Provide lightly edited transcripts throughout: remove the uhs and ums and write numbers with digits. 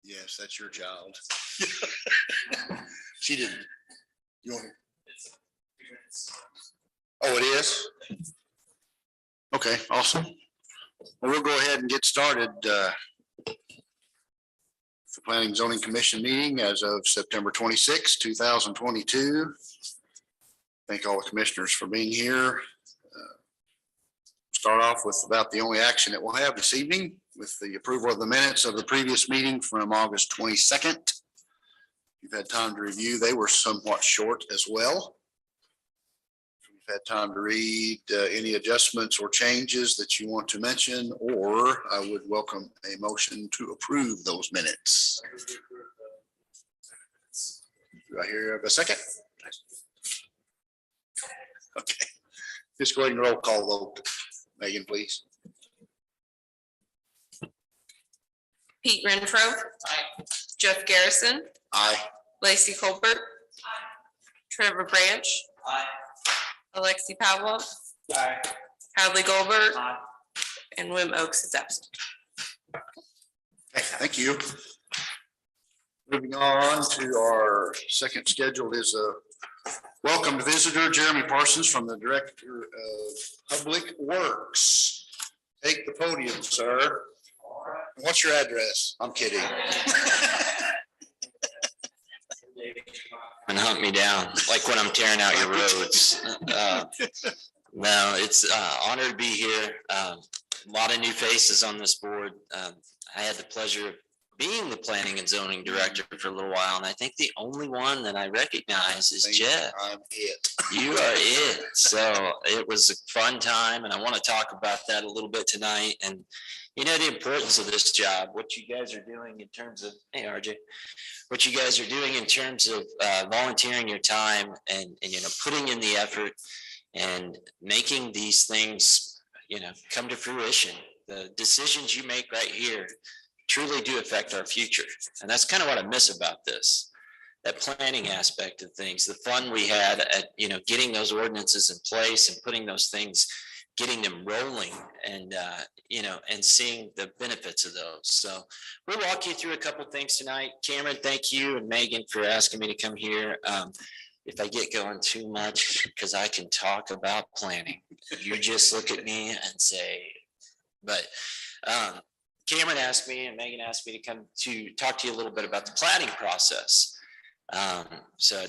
Yes, that's your child. She didn't. You want? Oh, it is? Okay, awesome. Well, we'll go ahead and get started. The Planning and Zoning Commission meeting as of September 26, 2022. Thank all the commissioners for being here. Start off with about the only action that we'll have this evening with the approval of the minutes of the previous meeting from August 22nd. You've had time to review. They were somewhat short as well. You've had time to read any adjustments or changes that you want to mention, or I would welcome a motion to approve those minutes. Do I hear a second? Okay. Just go ahead and roll call vote. Megan, please. Pete Renfro. Aye. Jeff Garrison. Aye. Lacey Colbert. Aye. Trevor Branch. Aye. Alexi Pavlov. Aye. Hadley Goldberg. Aye. And Wim Oaks is absent. Okay, thank you. Moving on to our second scheduled is a welcomed visitor, Jeremy Parsons from the Director of Public Works. Take the podium, sir. What's your address? I'm kidding. And hunt me down like when I'm tearing out your roads. No, it's honor to be here. A lot of new faces on this board. I had the pleasure of being the planning and zoning director for a little while, and I think the only one that I recognize is Jeff. I'm it. You are it. So it was a fun time, and I want to talk about that a little bit tonight. And you know, the importance of this job, what you guys are doing in terms of, hey RJ, what you guys are doing in terms of volunteering your time and you know, putting in the effort and making these things, you know, come to fruition. The decisions you make right here truly do affect our future. And that's kind of what I miss about this, that planning aspect of things, the fun we had at, you know, getting those ordinances in place and putting those things, getting them rolling and, you know, and seeing the benefits of those. So we'll walk you through a couple things tonight. Cameron, thank you, and Megan for asking me to come here. If I get going too much, because I can talk about planning, you just look at me and say, but Cameron asked me and Megan asked me to come to talk to you a little bit about the planning process. So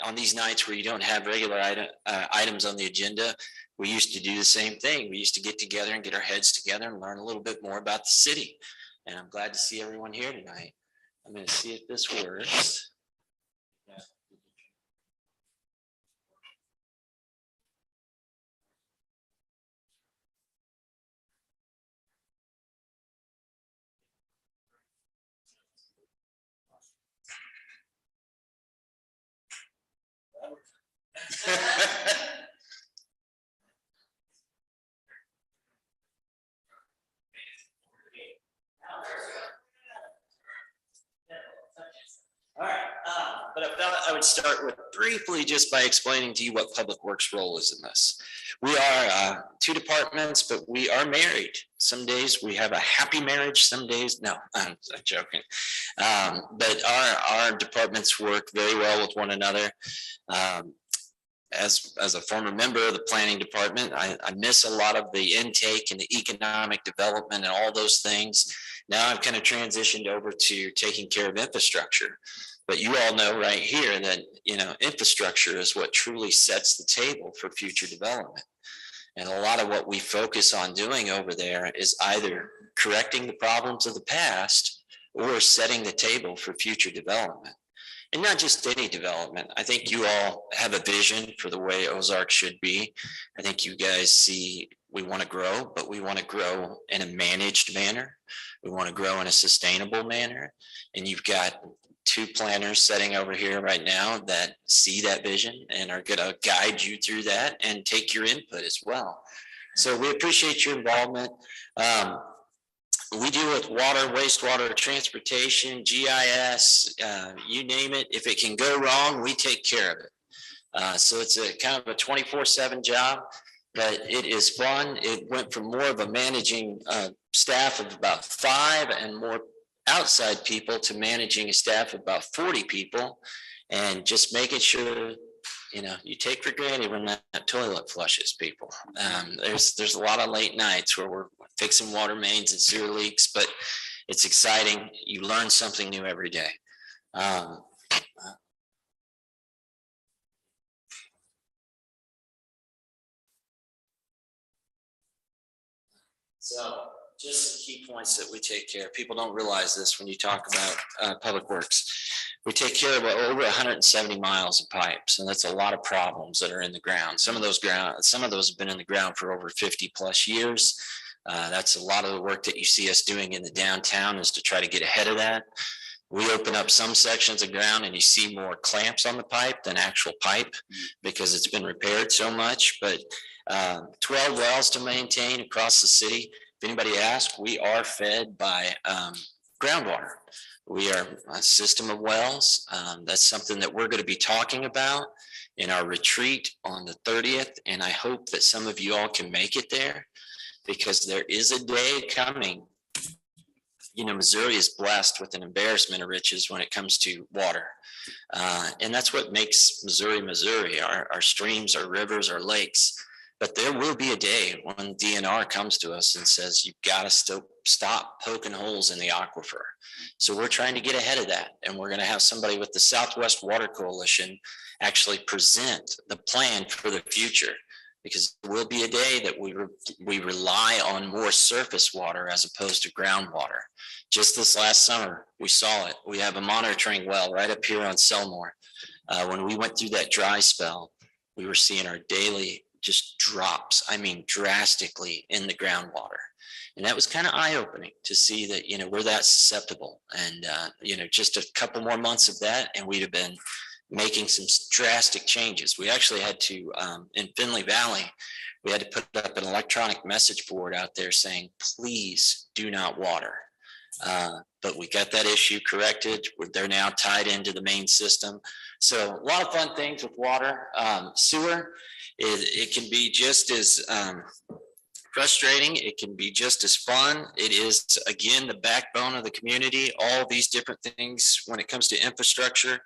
on these nights where you don't have regular items on the agenda, we used to do the same thing. We used to get together and get our heads together and learn a little bit more about the city. And I'm glad to see everyone here tonight. I'm going to see if this works. All right, but I thought I would start with briefly just by explaining to you what Public Works role is in this. We are two departments, but we are married. Some days we have a happy marriage, some days, no, I'm joking. But our departments work very well with one another. As a former member of the planning department, I miss a lot of the intake and the economic development and all those things. Now I've kind of transitioned over to taking care of infrastructure. But you all know right here that, you know, infrastructure is what truly sets the table for future development. And a lot of what we focus on doing over there is either correcting the problems of the past or setting the table for future development. And not just any development. I think you all have a vision for the way Ozark should be. I think you guys see we want to grow, but we want to grow in a managed manner. We want to grow in a sustainable manner. And you've got two planners sitting over here right now that see that vision and are going to guide you through that and take your input as well. So we appreciate your involvement. we deal with water, wastewater, transportation, GIS, you name it. If it can go wrong, we take care of it. So it's a kind of a 24/7 job, but it is fun. It went from more of a managing staff of about 5 and more outside people to managing a staff of about 40 people, and just making sure, you take for granted when that toilet flushes, people. There's a lot of late nights where we're fixing water mains and sewer leaks, but it's exciting. You learn something new every day. So just some key points that we take care of. People don't realize this when you talk about public works. We take care of over 170 miles of pipes, and that's a lot of problems that are in the ground. Some of those have been in the ground for over 50 plus years. That's a lot of the work that you see us doing in the downtown, is to try to get ahead of that. We open up some sections of ground and you see more clamps on the pipe than actual pipe, because it's been repaired so much. But 12 wells to maintain across the city. If anybody asks, we are fed by groundwater. We are a system of wells. That's something that we're going to be talking about in our retreat on the 30th. And I hope that some of you all can make it there, because there is a day coming. Missouri is blessed with an embarrassment of riches when it comes to water. And that's what makes Missouri, Missouri, our streams, our rivers, our lakes. But there will be a day when DNR comes to us and says, you've got to stop poking holes in the aquifer. So we're trying to get ahead of that. And we're going to have somebody with the Southwest Water Coalition actually present the plan for the future, because there will be a day that we rely on more surface water as opposed to groundwater. Just this last summer, we saw it. We have a monitoring well right up here on Selmore. When we went through that dry spell, we were seeing our daily just drops, drastically in the groundwater. And that was kind of eye-opening to see that, we're that susceptible. And, just a couple more months of that, and we'd have been making some drastic changes. We actually had to, in Finley Valley, we had to put up an electronic message board out there saying, please do not water. But we got that issue corrected. They're now tied into the main system. So a lot of fun things with water. Sewer, it can be just as frustrating. It can be just as fun. It is, again, the backbone of the community. All these different things when it comes to infrastructure.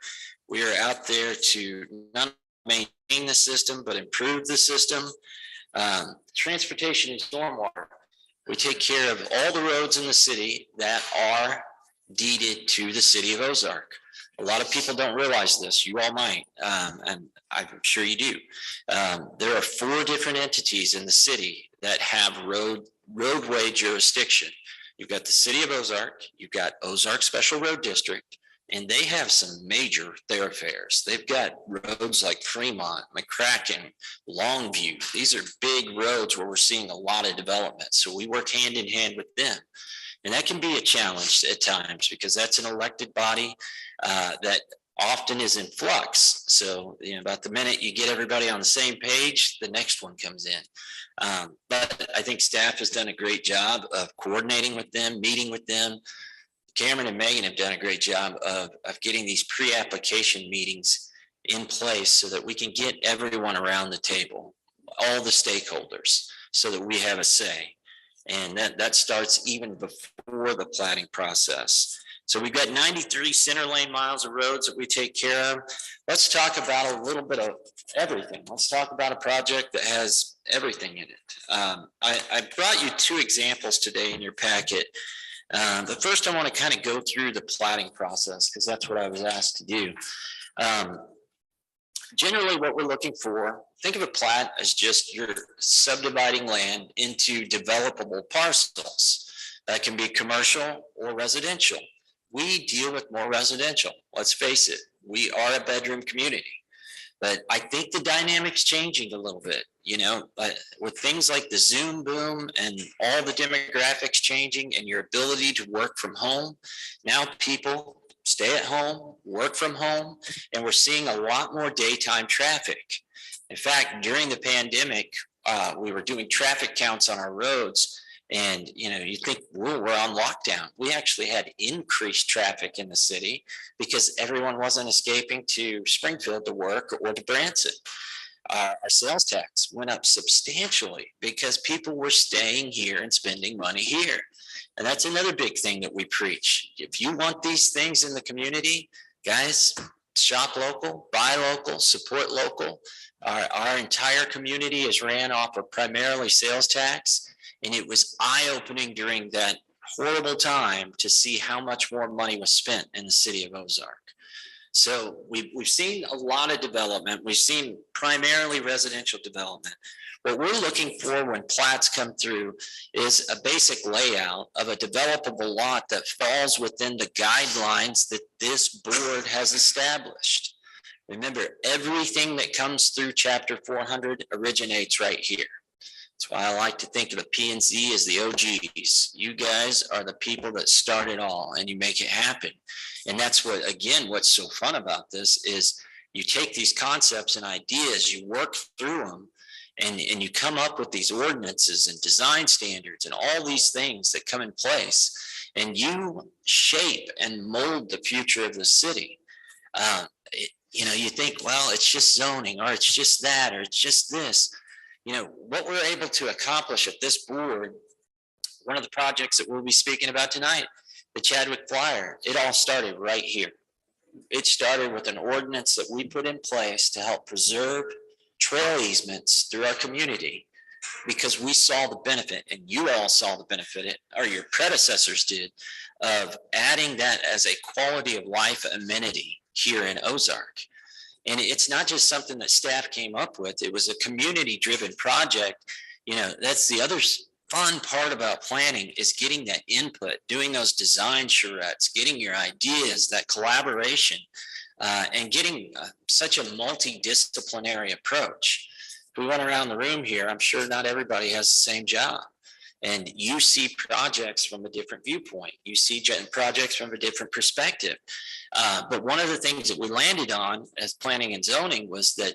We are out there to not maintain the system, but improve the system. Transportation and stormwater. We take care of all the roads in the city that are deeded to the city of Ozark. A lot of people don't realize this. You all might, and I'm sure you do. There are 4 different entities in the city that have roadway jurisdiction. You've got the city of Ozark, you've got Ozark Special Road District, and they have some major thoroughfares. They've got roads like Fremont, McCracken, Longview. These are big roads where we're seeing a lot of development. So we work hand in hand with them. And that can be a challenge at times, because that's an elected body that often is in flux. So, about the minute you get everybody on the same page, the next one comes in. But I think staff has done a great job of coordinating with them, meeting with them. Cameron and Megan have done a great job of getting these pre-application meetings in place so that we can get everyone around the table, all the stakeholders, so that we have a say. And that starts even before the planning process. So we've got 93 center lane miles of roads that we take care of. Let's talk about a little bit of everything. Let's talk about a project that has everything in it. I brought you 2 examples today in your packet. The first, I want to kind of go through the platting process, because that's what I was asked to do. Generally, what we're looking for, think of a plat as just you're subdividing land into developable parcels. That can be commercial or residential. We deal with more residential. Let's face it, we are a bedroom community. But I think the dynamic's changing a little bit, but with things like the Zoom boom and all the demographics changing and your ability to work from home, now people stay at home, work from home, and we're seeing a lot more daytime traffic. In fact, during the pandemic, we were doing traffic counts on our roads, And, you think we're on lockdown. We actually had increased traffic in the city because everyone wasn't escaping to Springfield to work or to Branson. Our sales tax went up substantially because people were staying here and spending money here. And that's another big thing that we preach. If you want these things in the community, guys, shop local, buy local, support local. Our entire community is ran off of primarily sales tax. And it was eye-opening during that horrible time to see how much more money was spent in the city of Ozark. So we've seen a lot of development. We've seen primarily residential development. What we're looking for when plats come through is a basic layout of a developable lot that falls within the guidelines that this board has established. Remember, everything that comes through Chapter 400 originates right here. That's why I like to think of the P&Z as the OGs. You guys are the people that start it all and you make it happen. And that's what, again, what's so fun about this is you take these concepts and ideas, you work through them, and you come up with these ordinances and design standards and all these things that come in place, and you shape and mold the future of the city. You think, well, it's just zoning, or it's just that, or it's just this. What we're able to accomplish at this board, one of the projects that we'll be speaking about tonight, the Chadwick Flyer, it all started right here. It started with an ordinance that we put in place to help preserve trail easements through our community because we saw the benefit, and you all saw the benefit, or your predecessors did, of adding that as a quality of life amenity here in Ozark. And it's not just something that staff came up with. It was a community-driven project. That's the other fun part about planning is getting that input, doing those design charrettes, getting your ideas, that collaboration, and getting such a multidisciplinary approach. If we went around the room here, I'm sure not everybody has the same job. And you see projects from a different viewpoint. You see projects from a different perspective. But one of the things that we landed on as planning and zoning was that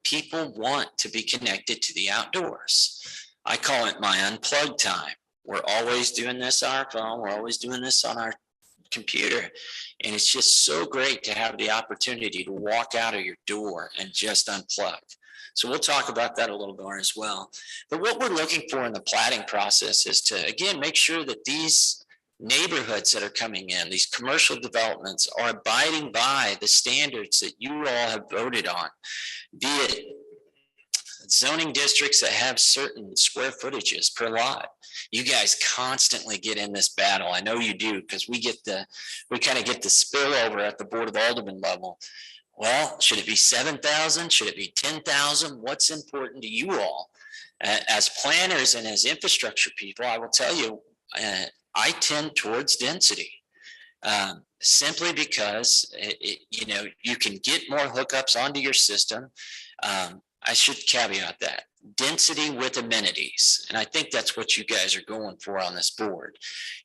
people want to be connected to the outdoors. I call it my unplugged time. We're always doing this on our phone. We're always doing this on our computer. And it's just so great to have the opportunity to walk out of your door and just unplug. So we'll talk about that a little more as well. But what we're looking for in the platting process is to, again, make sure that these neighborhoods that are coming in, these commercial developments, are abiding by the standards that you all have voted on, be it zoning districts that have certain square footages per lot. You guys constantly get in this battle. I know you do, because we kind of get the spillover at the Board of Aldermen level. Well, should it be 7,000? Should it be 10,000? What's important to you all? As planners and as infrastructure people, I will tell you, I tend towards density, simply because you can get more hookups onto your system. I should caveat that. Density with amenities. And I think that's what you guys are going for on this board.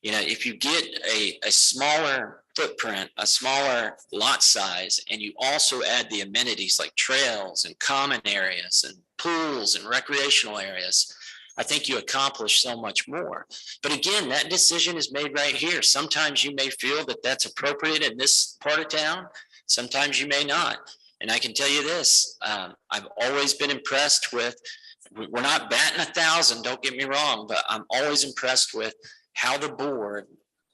If you get a smaller footprint, a smaller lot size, and you also add the amenities like trails and common areas and pools and recreational areas, I think you accomplish so much more. But again, that decision is made right here. Sometimes you may feel that that's appropriate in this part of town. Sometimes you may not. And I can tell you this, I've always been impressed with, we're not batting 1,000, don't get me wrong, but I'm always impressed with how the board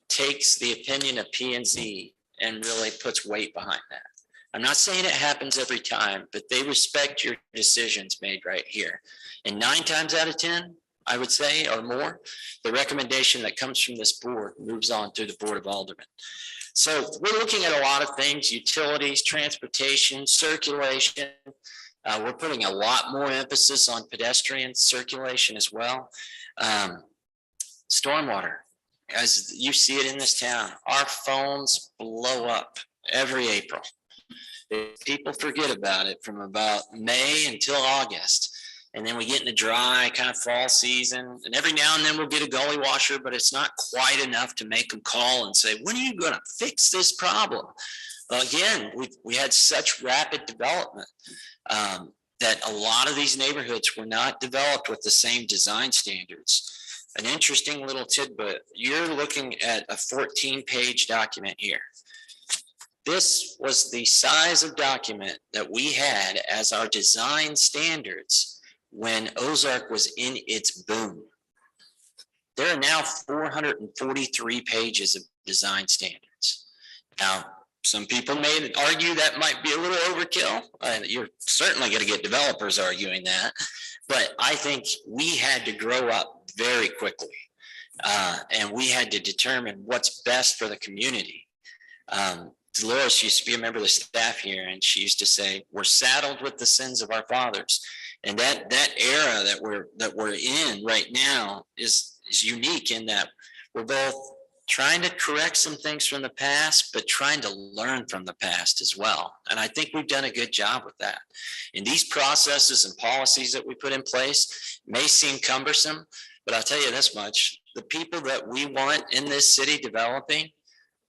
takes the opinion of P&Z and really puts weight behind that. I'm not saying it happens every time, but they respect your decisions made right here. And 9 times out of 10, I would say, or more, the recommendation that comes from this board moves on through the Board of Aldermen. So we're looking at a lot of things: utilities, transportation, circulation. We're putting a lot more emphasis on pedestrian circulation as well. Stormwater, as you see it in this town, our phones blow up every April. People forget about it from about May until August. And then we get in the dry kind of fall season, and every now and then we'll get a gully washer, but it's not quite enough to make them call and say, when are you going to fix this problem? Well, again, we had such rapid development that a lot of these neighborhoods were not developed with the same design standards. an interesting little tidbit. You're looking at a 14-page document here. This was the size of document that we had as our design standards when Ozark was in its boom. There are now 443 pages of design standards. Now, some people may argue that might be a little overkill. You're certainly going to get developers arguing that, but I think we had to grow up very quickly, and we had to determine what's best for the community. Dolores used to be a member of the staff here, and she used to say, "We're saddled with the sins of our fathers," and that era that we're in right now is unique in that we're both trying to correct some things from the past, but trying to learn from the past as well. And I think we've done a good job with that. And these processes and policies that we put in place may seem cumbersome, but I'll tell you this much: the people that we want in this city developing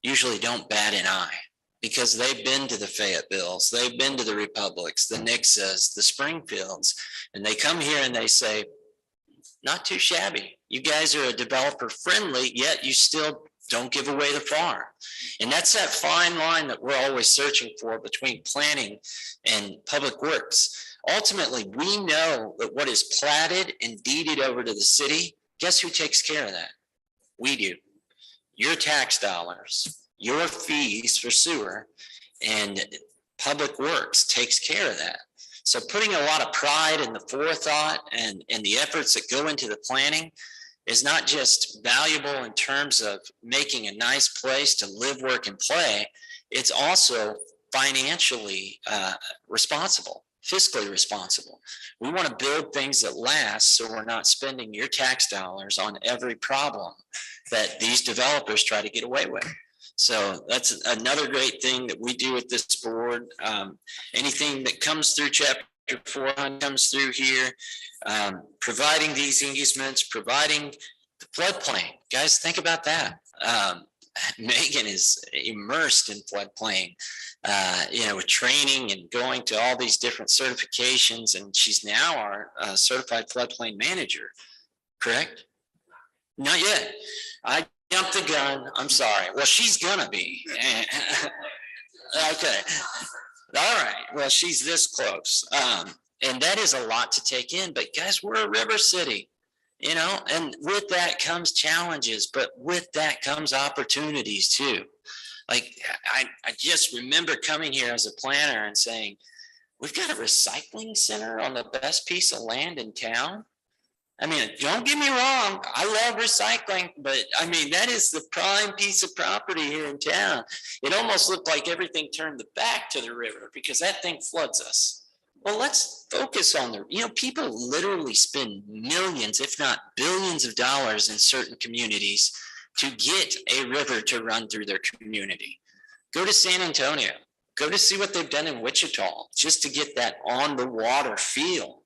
usually don't bat an eye, because they've been to the Fayettevilles, they've been to the Republics, the Nixas, the Springfields, and they come here and they say, not too shabby. You guys are a developer friendly, yet you still don't give away the farm. And that's that fine line that we're always searching for between planning and public works. Ultimately, we know that what is platted and deeded over to the city, guess who takes care of that? We do. Your tax dollars, your fees for sewer, and public works takes care of that. So putting a lot of pride in the forethought and the efforts that go into the planning is not just valuable in terms of making a nice place to live, work, and play. It's also financially responsible, fiscally responsible. We want to build things that last, so we're not spending your tax dollars on every problem that these developers try to get away with. So that's another great thing that we do with this board. Anything that comes through Chapter 400 comes through here, providing these easements, providing the floodplain. Guys, think about that. Megan is immersed in floodplain, with training and going to all these different certifications, and she's now our certified floodplain manager, correct? Not yet. I jumped the gun. I'm sorry. Well, she's gonna be. Okay. All right. Well, she's this close. And that is a lot to take in. But guys, we're a river city, and with that comes challenges, but with that comes opportunities too. Like I just remember coming here as a planner and saying, we've got a recycling center on the best piece of land in town. I mean, don't get me wrong, I love recycling, but I mean, that is the prime piece of property here in town. It almost looked like everything turned the back to the river because that thing floods us. Well, let's focus on people literally spend millions, if not billions of dollars in certain communities to get a river to run through their community. Go to San Antonio, go to see what they've done in Wichita just to get that on the water feel.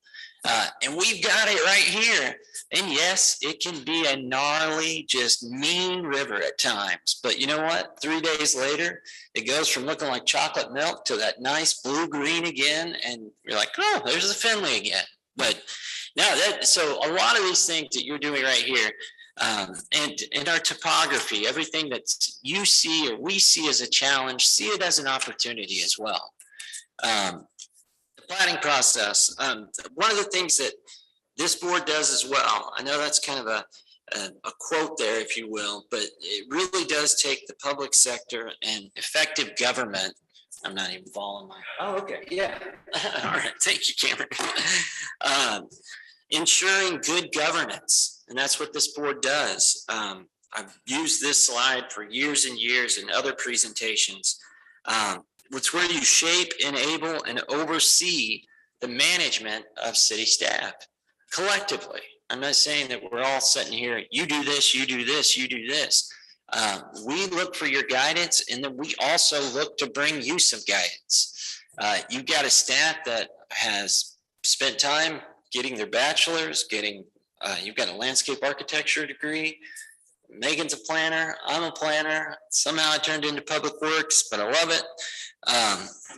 And we've got it right here. And yes, it can be a gnarly, just mean river at times. But you know what? 3 days later, it goes from looking like chocolate milk to that nice blue-green again. And you're like, oh, there's the Finley again. But now so a lot of these things that you're doing right here, and our topography, everything that you see or we see as a challenge, see it as an opportunity as well. Planning process. One of the things that this board does as well, I know that's kind of a quote there, if you will, but it really does take the public sector and effective government. I'm not even following oh, okay, yeah. All right, thank you, Cameron. Ensuring good governance, and that's what this board does. I've used this slide for years and years in other presentations. It's where you shape, enable, and oversee the management of city staff collectively. I'm not saying that we're all sitting here, you do this, you do this, you do this. We look for your guidance, and then we also look to bring you some guidance. You've got a staff that has spent time getting their bachelor's, you've got a landscape architecture degree. Megan's a planner, I'm a planner. Somehow I turned into public works, but I love it.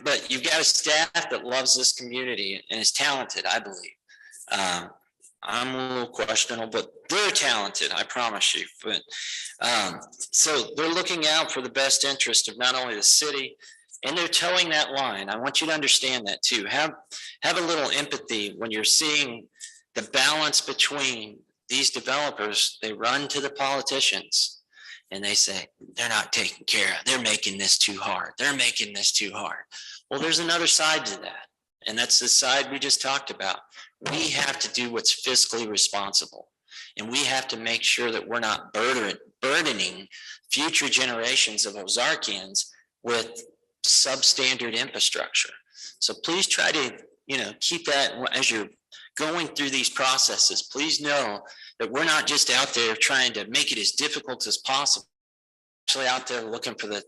But you've got a staff that loves this community and is talented, I believe. I'm a little questionable, but they're talented, I promise you. But so they're looking out for the best interest of not only the city, and they're towing that line. I want you to understand that too. Have a little empathy when you're seeing the balance between these developers. They run to the politicians and they say, they're not taking care of, they're making this too hard. They're making this too hard. Well, there's another side to that. And that's the side we just talked about. We have to do what's fiscally responsible. And we have to make sure that we're not burdening future generations of Ozarkians with substandard infrastructure. So please try to, keep that as you're going through these processes. Please know that we're not just out there trying to make it as difficult as possible. Actually out there looking for the,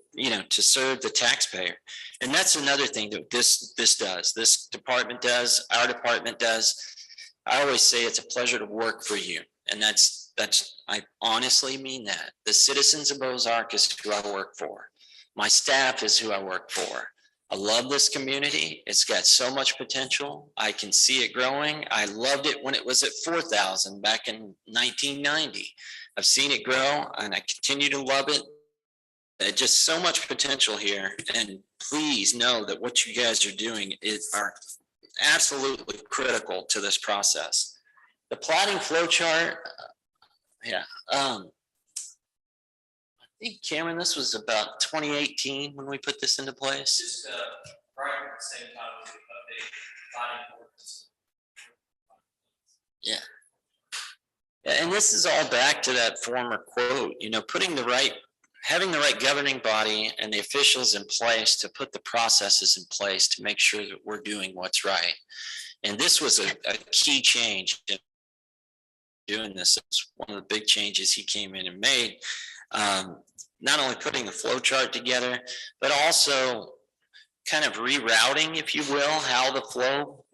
to serve the taxpayer. And that's another thing that this department does, our department does. I always say it's a pleasure to work for you. And that's, I honestly mean that. The citizens of Ozark is who I work for. My staff is who I work for. I love this community. It's got so much potential. I can see it growing. I loved it when it was at 4,000 back in 1990. I've seen it grow and I continue to love it. Just so much potential here. And please know that what you guys are doing are absolutely critical to this process. The plotting flow chart, I think, Cameron, this was about 2018 when we put this into place. Just right at the same time we update planning boards. Yeah, and this is all back to that former quote, having the right governing body and the officials in place to put the processes in place to make sure that we're doing what's right. And this was a key change in doing this. It's one of the big changes he came in and made. Not only putting the flow chart together, but also kind of rerouting, if you will, how the flow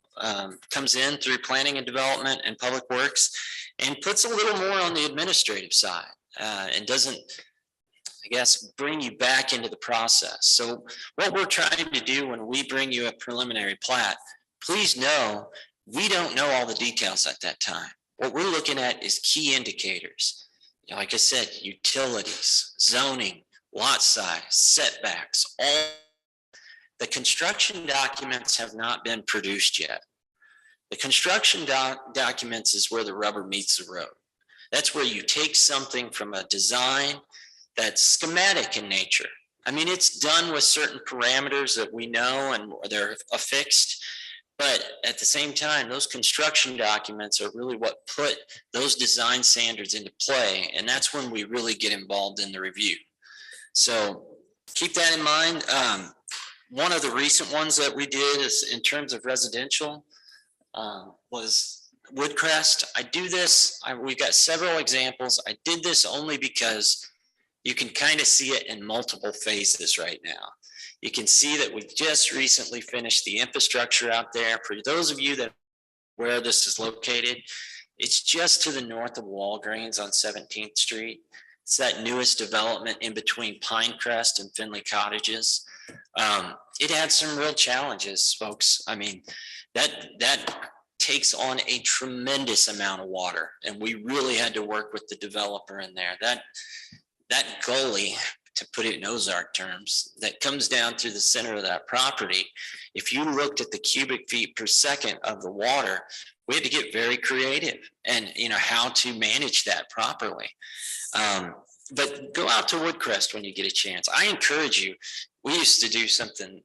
comes in through planning and development and public works, and puts a little more on the administrative side and doesn't, I guess, bring you back into the process. So what we're trying to do when we bring you a preliminary plat, please know we don't know all the details at that time. What we're looking at is key indicators. Like I said, utilities, zoning, lot size, setbacks, all the construction documents have not been produced yet. The construction documents is where the rubber meets the road. That's where you take something from a design that's schematic in nature. I mean, it's done with certain parameters that we know and they're affixed. But at the same time, those construction documents are really what put those design standards into play. And that's when we really get involved in the review. So keep that in mind. One of the recent ones that we did is in terms of residential was Woodcrest. I do this, we've got several examples. I did this only because you can kind of see it in multiple phases right now. You can see that we just recently finished the infrastructure out there. For those of you that where this is located, it's just to the north of Walgreens on 17th Street. It's that newest development in between Pinecrest and Finley Cottages. It had some real challenges, folks. I mean, that takes on a tremendous amount of water, and we really had to work with the developer in there. That gully, to put it in Ozark terms, that comes down through the center of that property. If you looked at the cubic feet per second of the water, we had to get very creative and how to manage that properly. But go out to Woodcrest when you get a chance. I encourage you. We used to do something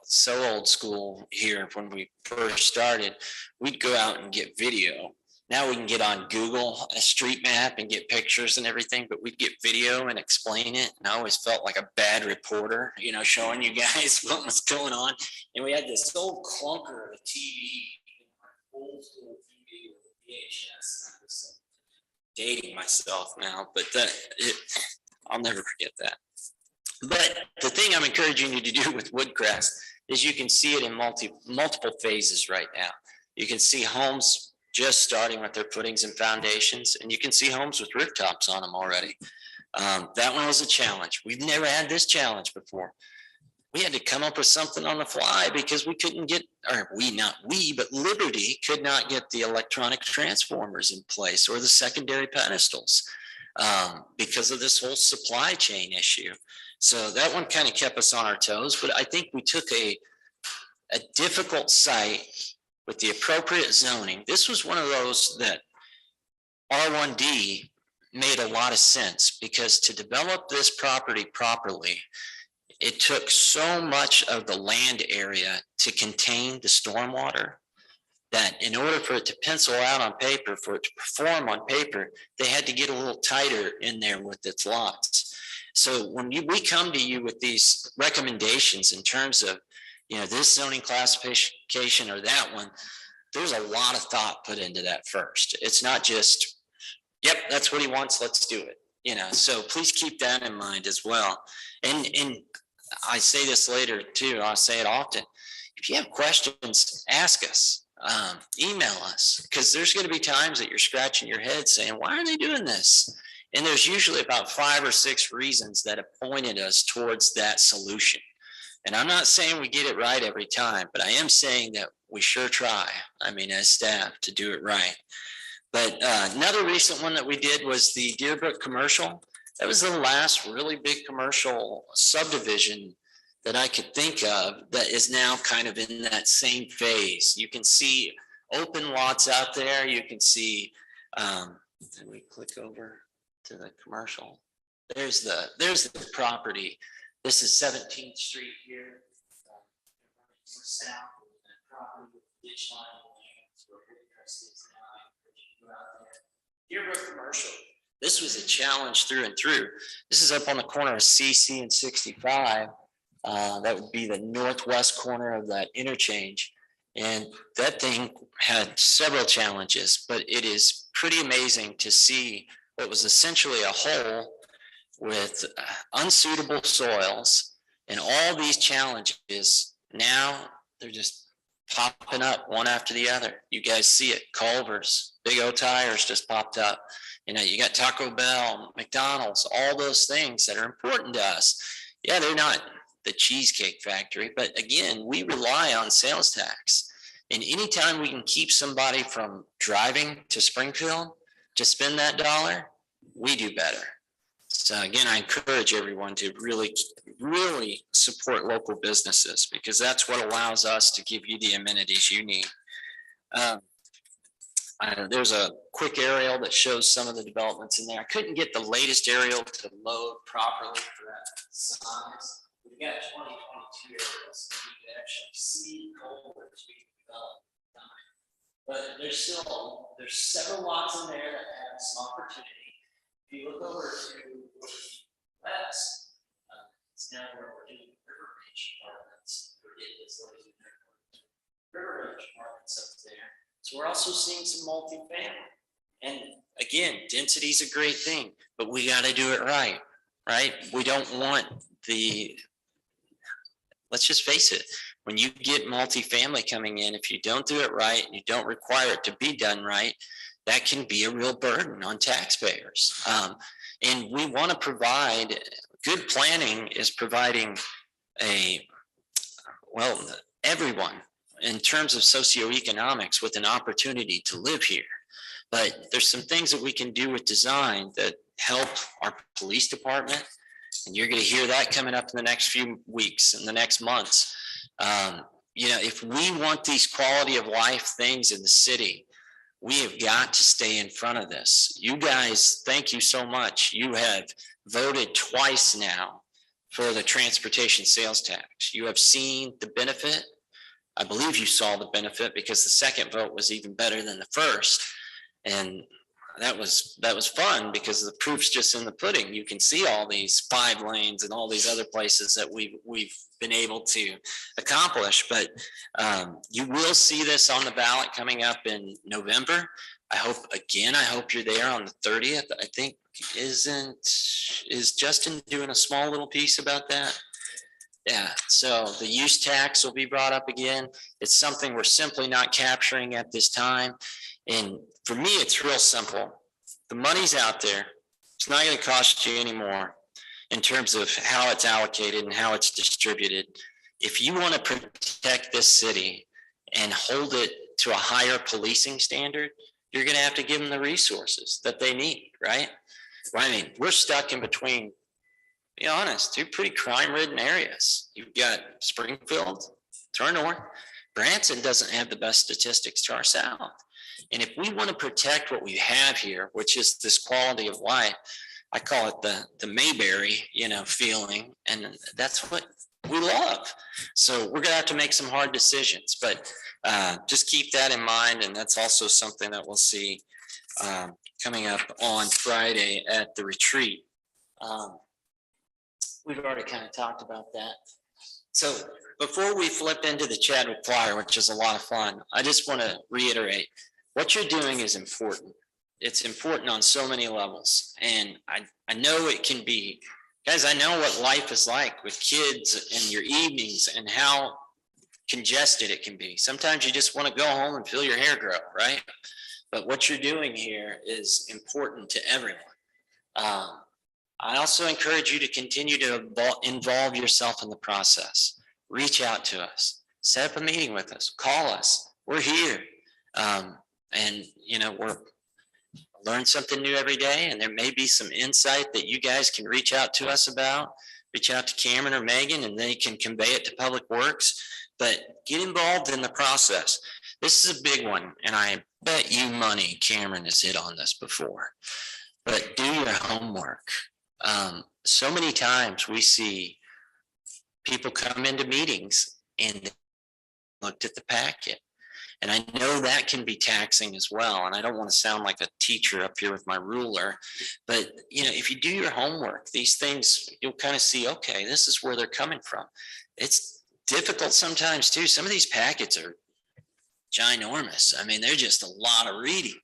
so old school here when we first started. We'd go out and get video. Now we can get on Google, a street map, and get pictures and everything, but we'd get video and explain it. And I always felt like a bad reporter, showing you guys what was going on. And we had this old clunker of a TV, old school TV with VHS. I'm dating myself now, but I'll never forget that. But the thing I'm encouraging you to do with Woodcrest is you can see it in multiple phases right now. You can see homes just starting with their footings and foundations, and you can see homes with rooftops on them already. That one was a challenge. We've never had this challenge before. we had to come up with something on the fly because we couldn't get, or not we, but Liberty could not get the electronic transformers in place or the secondary pedestals because of this whole supply chain issue. So that one kind of kept us on our toes, but I think we took a difficult site with the appropriate zoning. This was one of those that R1D made a lot of sense, because to develop this property properly, it took so much of the land area to contain the stormwater that in order for it to pencil out on paper, for it to perform on paper, they had to get a little tighter in there with its lots. So when we come to you with these recommendations in terms of, this zoning classification or that one, there's a lot of thought put into that first. It's not just, yep, that's what he wants, let's do it. So please keep that in mind as well. And I say this later too, I'll say it often. If you have questions, ask us, email us, because there's going to be times that you're scratching your head saying, why are they doing this? And there's usually about 5 or 6 reasons that have pointed us towards that solution. And I'm not saying we get it right every time, but I am saying that we sure try, as staff, to do it right. But another recent one that we did was the Deerbrook Commercial. That was the last really big commercial subdivision that I could think of that is now kind of in that same phase. You can see open lots out there. You can see, can we click over to the commercial? There's the property. This is 17th Street here. South of the property with the ditch line where Woodcrest is now. Deerbrook Commercial. This was a challenge through and through. This is up on the corner of CC and 65. That would be the northwest corner of that interchange. And that thing had several challenges, but it is pretty amazing to see what was essentially a hole with unsuitable soils and all these challenges. Now they're just popping up one after the other. You guys see it, Culver's, Big O Tires just popped up. You got Taco Bell, McDonald's, all those things that are important to us. Yeah, they're not the Cheesecake Factory, but again, we rely on sales tax. And anytime we can keep somebody from driving to Springfield to spend that dollar, we do better. So again, I encourage everyone to really, really support local businesses, because that's what allows us to give you the amenities you need. There's a quick aerial that shows some of the developments in there. I couldn't get the latest aerial to load properly for that size. We've got 2022 aerials, so you can actually see Culver's being developed. But there's several lots in there that have some opportunity. If you look over to west, it's now where we're doing River Range apartments. River Range apartments up there. So we're also seeing some multifamily. And again, density is a great thing, but we got to do it right, right? We don't want let's just face it, when you get multifamily coming in, if you don't do it right and you don't require it to be done right, that can be a real burden on taxpayers. And we want to provide, good planning is providing everyone in terms of socioeconomics with an opportunity to live here. But there's some things that we can do with design that help our police department. And you're going to hear that coming up in the next few weeks and the next months. If we want these quality of life things in the city, we have got to stay in front of this. You guys, thank you so much. You have voted twice now for the transportation sales tax. You have seen the benefit. I believe you saw the benefit, because the second vote was even better than the first. And that was fun, because the proof's just in the pudding. You can see all these 5 lanes and all these other places that we've been able to accomplish. But you will see this on the ballot coming up in November. I hope you're there on the 30th. I think is Justin doing a small little piece about that? Yeah, so the use tax will be brought up again. It's something we're simply not capturing at this time. And for me, it's real simple. The money's out there. It's not going to cost you any more. in terms of how it's allocated and how it's distributed. If you want to protect this city and hold it to a higher policing standard, you're going to have to give them the resources that they need, right? Well, I mean, we're stuck in between, be honest, two pretty crime-ridden areas. You've got Springfield to our north. Branson doesn't have the best statistics to our south. And if we want to protect what we have here, which is this quality of life, I call it the Mayberry, feeling, and that's what we love. So we're gonna have to make some hard decisions, but just keep that in mind. And that's also something that we'll see coming up on Friday at the retreat. We've already kind of talked about that. So before we flip into the Chadwick Flyer, which is a lot of fun, I just want to reiterate, what you're doing is important. It's important on so many levels. And I know it can be, guys, I know what life is like with kids and your evenings and how congested it can be. Sometimes you just want to go home and feel your hair grow, right? But what you're doing here is important to everyone. I also encourage you to continue to involve yourself in the process. Reach out to us, set up a meeting with us, call us. We're here. And we're learn something new every day, and there may be some insight that you guys can reach out to us about. Reach out to Cameron or Megan, and they can convey it to Public Works. But get involved in the process. This is a big one, and I bet you money Cameron has hit on this before. But do your homework. So many times we see people come into meetings and they looked at the packet. And I know that can be taxing as well. And I don't want to sound like a teacher up here with my ruler, but if you do your homework, these things, you'll kind of see, okay, this is where they're coming from. It's difficult sometimes too. Some of these packets are ginormous. I mean, they're just a lot of reading,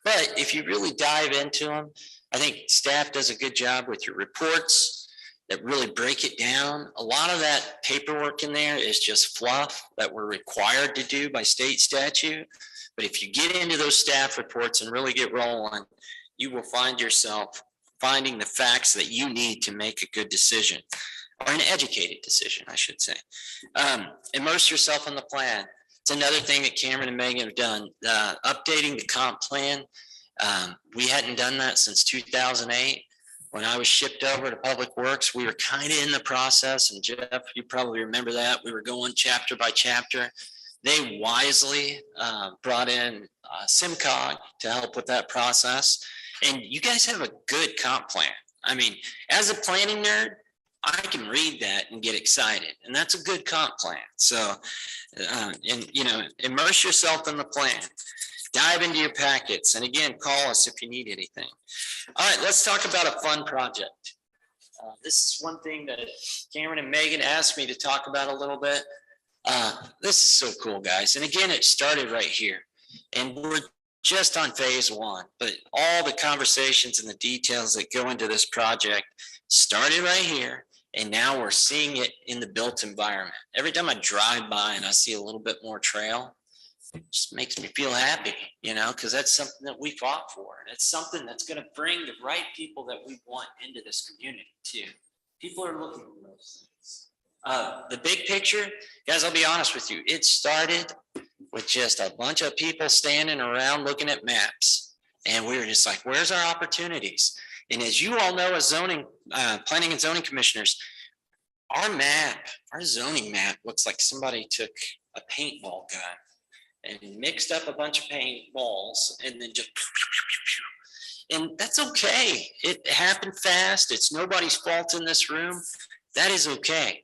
but if you really dive into them, I think staff does a good job with your reports that really break it down. A lot of that paperwork in there is just fluff that we're required to do by state statute. But if you get into those staff reports and really get rolling, you will find yourself finding the facts that you need to make a good decision, or an educated decision, I should say. Immerse yourself in the plan. It's another thing that Cameron and Megan have done, updating the comp plan. We hadn't done that since 2008. When I was shipped over to Public Works, we were kind of in the process, and Jeff, you probably remember that. We were going chapter by chapter. They wisely brought in SimCog to help with that process. And you guys have a good comp plan. I mean, as a planning nerd, I can read that and get excited, and that's a good comp plan. So, immerse yourself in the plan. Dive into your packets, and again, call us if you need anything. All right, let's talk about a fun project. This is one thing that Cameron and Megan asked me to talk about a little bit. This is so cool, guys. And again, it started right here, and we're just on phase one, but all the conversations and the details that go into this project started right here, and now we're seeing it in the built environment. Every time I drive by and I see a little bit more trail, it just makes me feel happy, because that's something that we fought for. And it's something that's going to bring the right people that we want into this community too. People are looking for those things. The big picture, guys, I'll be honest with you. It started with just a bunch of people standing around looking at maps. And we were just like, where's our opportunities? And as you all know, as planning and zoning commissioners, our zoning map looks like somebody took a paintball gun and mixed up a bunch of paintballs and then just, and that's okay. It happened fast. It's nobody's fault in this room. That is okay.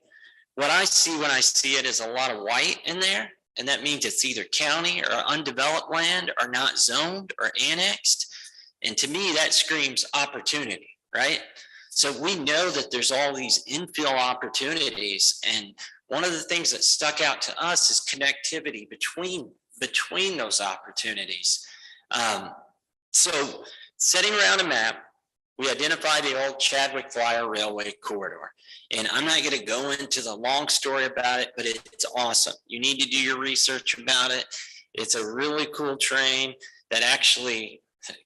What I see when I see it is a lot of white in there, and that means it's either county or undeveloped land or not zoned or annexed. And to me, that screams opportunity, right? So we know that there's all these infill opportunities, and one of the things that stuck out to us is connectivity between those opportunities. So setting around a map, we identified the old Chadwick Flyer Railway corridor. And I'm not going to go into the long story about it, but it's awesome. You need to do your research about it. It's a really cool train that actually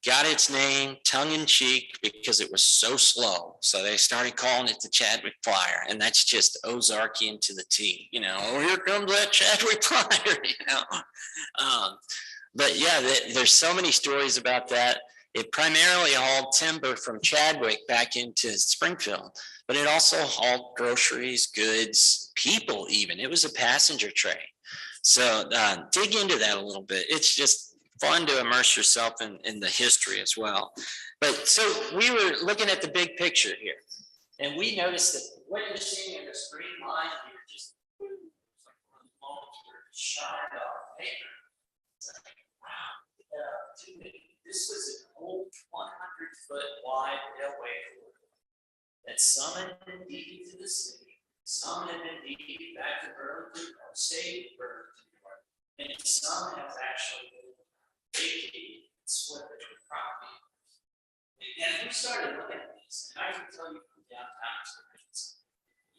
got its name tongue in cheek because it was so slow. So they started calling it the Chadwick Flyer, and that's just Ozarkian to the T. Oh, here comes that Chadwick Flyer. But yeah, there's so many stories about that. It primarily hauled timber from Chadwick back into Springfield, but it also hauled groceries, goods, people even. It was a passenger train. So dig into that a little bit. It's just fun to immerse yourself in the history as well. But so we were looking at the big picture here, and we noticed that what you're seeing in this green line here just like one of the moments where it shined off paper. It's like, wow, this was an old 100-foot wide railway that some had been deeded to the city, some had been deeded back to Burlington, or state Burlington, and some have actually been vacated and split between property. And we started looking at this, and I can tell you from downtown experience,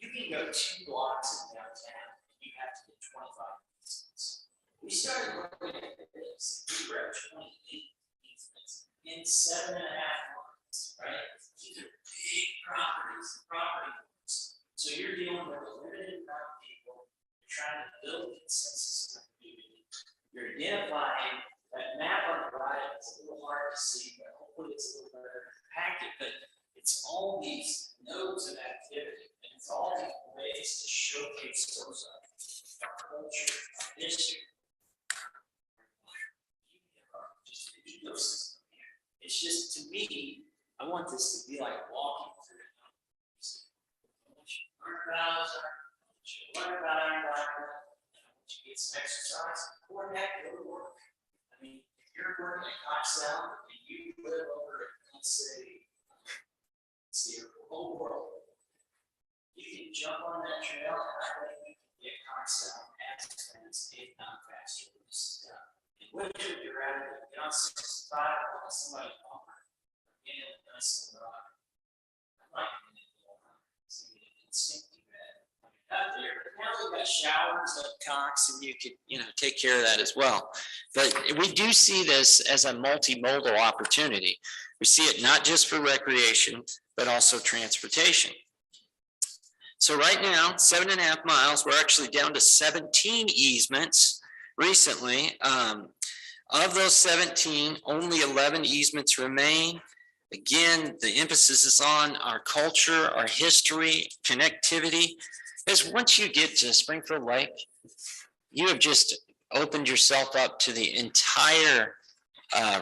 you can go 2 blocks in downtown, and you have to get 25 minutes. We started looking at this, we were at 28 easements in 7.5 months, right? These are big properties, property owners. So you're dealing with a limited amount of people, you're trying to build consensus in the community, you're identifying. That map on the right is a little hard to see, but hopefully it's a little better compacted. But it's all these nodes of activity, and it's all these ways to showcase those our culture, our history, just the ecosystem here. It's just, to me, I want this to be like walking through it. I want you to learn about ozark, I want you to learn about our environment, I want you to get some exercise, or heck, go to work. I mean, if you're working at Coxell and you live over at, let's see, the whole world, you can jump on that trail, and I bet you can get Coxell as fast, if not faster than this is done. And which would you rather get on 65 or let somebody longer? Get in a nice little rock. I like it in a little rock. So you can sink to that. Up there, but now we've got showers at Cox, and you could, take care of that as well. But we do see this as a multimodal opportunity. We see it not just for recreation, but also transportation. So right now, 7.5 miles, we're actually down to 17 easements recently. Of those 17, only 11 easements remain. Again, the emphasis is on our culture, our history, connectivity. Because once you get to Springfield Lake, you have just opened yourself up to the entire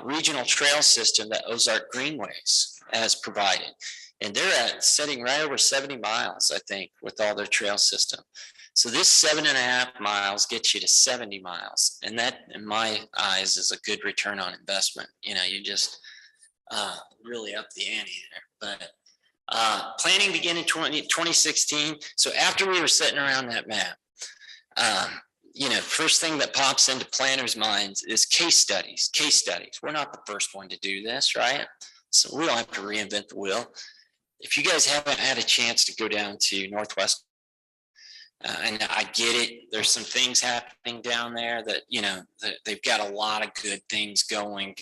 regional trail system that Ozark Greenways has provided. And they're setting right over 70 miles, I think, with all their trail system. So this 7.5 miles gets you to 70 miles. And that, in my eyes, is a good return on investment. You just really up the ante there. But planning began in 2016. So after we were sitting around that map, first thing that pops into planners' minds is case studies. We're not the first one to do this, right? So we don't have to reinvent the wheel. If you guys haven't had a chance to go down to Northwest, and I get it, there's some things happening down there that, they've got a lot of good things going,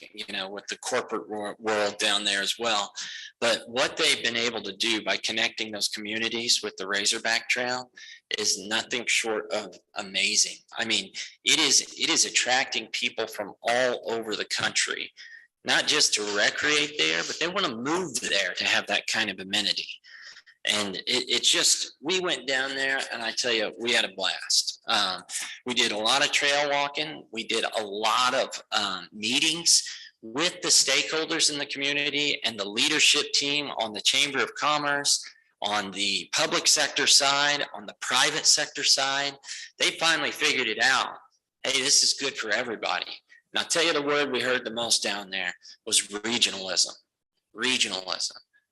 with the corporate world down there as well. But what they've been able to do by connecting those communities with the Razorback Trail is nothing short of amazing. I mean, it is attracting people from all over the country, not just to recreate there, but they want to move there to have that kind of amenity. And it's just, we went down there, and I tell you, we had a blast. We did a lot of trail walking. We did a lot of meetings with the stakeholders in the community and the leadership team on the Chamber of Commerce, on the public sector side, on the private sector side. They finally figured it out. Hey, this is good for everybody. And I'll tell you, the word we heard the most down there was regionalism.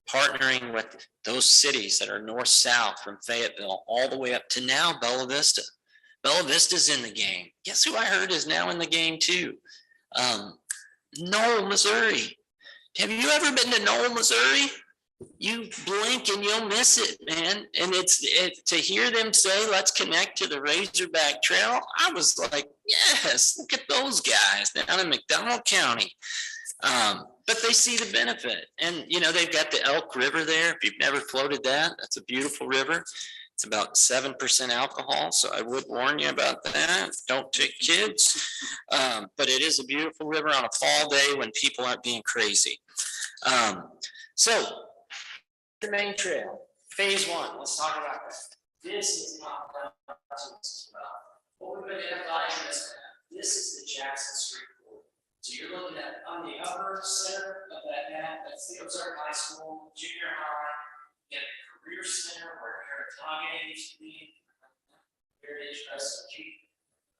Partnering with those cities that are north-south from Fayetteville all the way up to now Bella Vista. Bella Vista's in the game. Guess who I heard is now in the game too? Knoll, Missouri. Have you ever been to Knoll, Missouri? You blink and you'll miss it, man. And it's to hear them say, let's connect to the Razorback Trail. I was like, yes, look at those guys down in McDonald County. But they see the benefit, and they've got the Elk River there. If you've never floated that, that's a beautiful river. It's about 7% alcohol, so I would warn you about that. Don't take kids. But it is a beautiful river on a fall day when people aren't being crazy. So the main trail, phase 1, let's talk about that. This is not done to us as well. What we've identified in this map, this is the Jackson Street corridor. So you're looking at on the upper center of that map, that's the Ozark High School, junior high, you get a career center where Heritage used to be, Heritage Crest Street.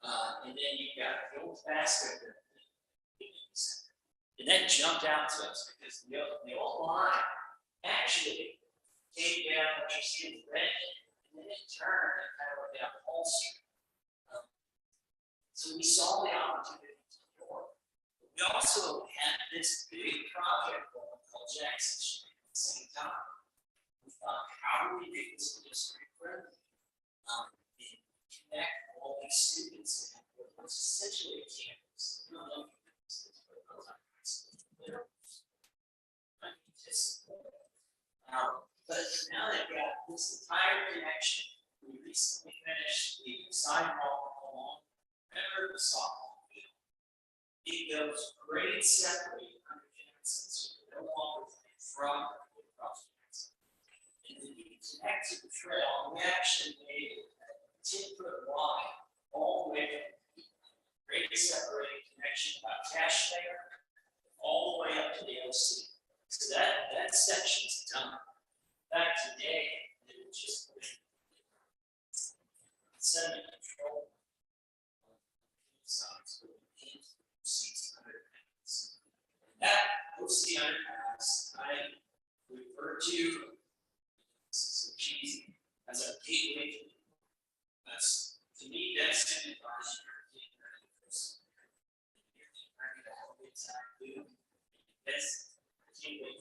And then you've got the old basketball. And that jumped out to us because the old line actually came down what you see in the red, and then it turned and kind of went down Paul Street. So we saw the opportunity to north. We also had this big project going called Jackson Street at the same time. We thought, how do we make this district friendly? And connect all these students in what's essentially a campus. But now they've got this entire connection. We recently finished the sidewalk along the softball field. It goes grade separate under Jensen, so you no longer from across Jensen. And then you connect to the trail, and we actually made a 10-foot line all the way from grade separated connection about cash there, all the way up to the OC. So that section's done. Back today, it was just sediment control. That OC underpass, I refer to so cheesy as a gateway. That's to me, that's the advice that's a gateway.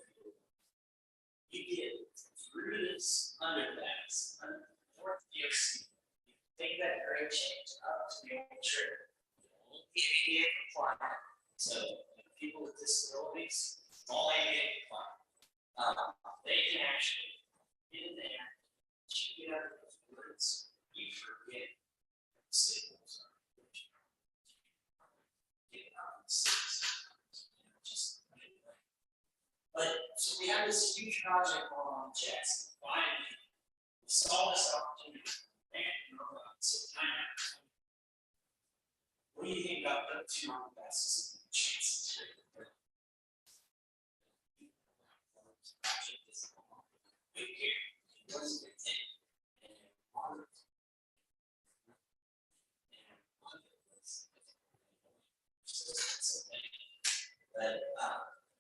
You get through this underpass, north DOC, you take that grade change up to the old trail. ADA compliant, so people with disabilities, all ADA compliant. They can actually get in there, you get out of those woods, you forget signals. Get out of the cities. But so we have this huge project going on in Jackson. Finally, we saw this opportunity, and so time out. What do you think about the 200 passes in Jackson Street?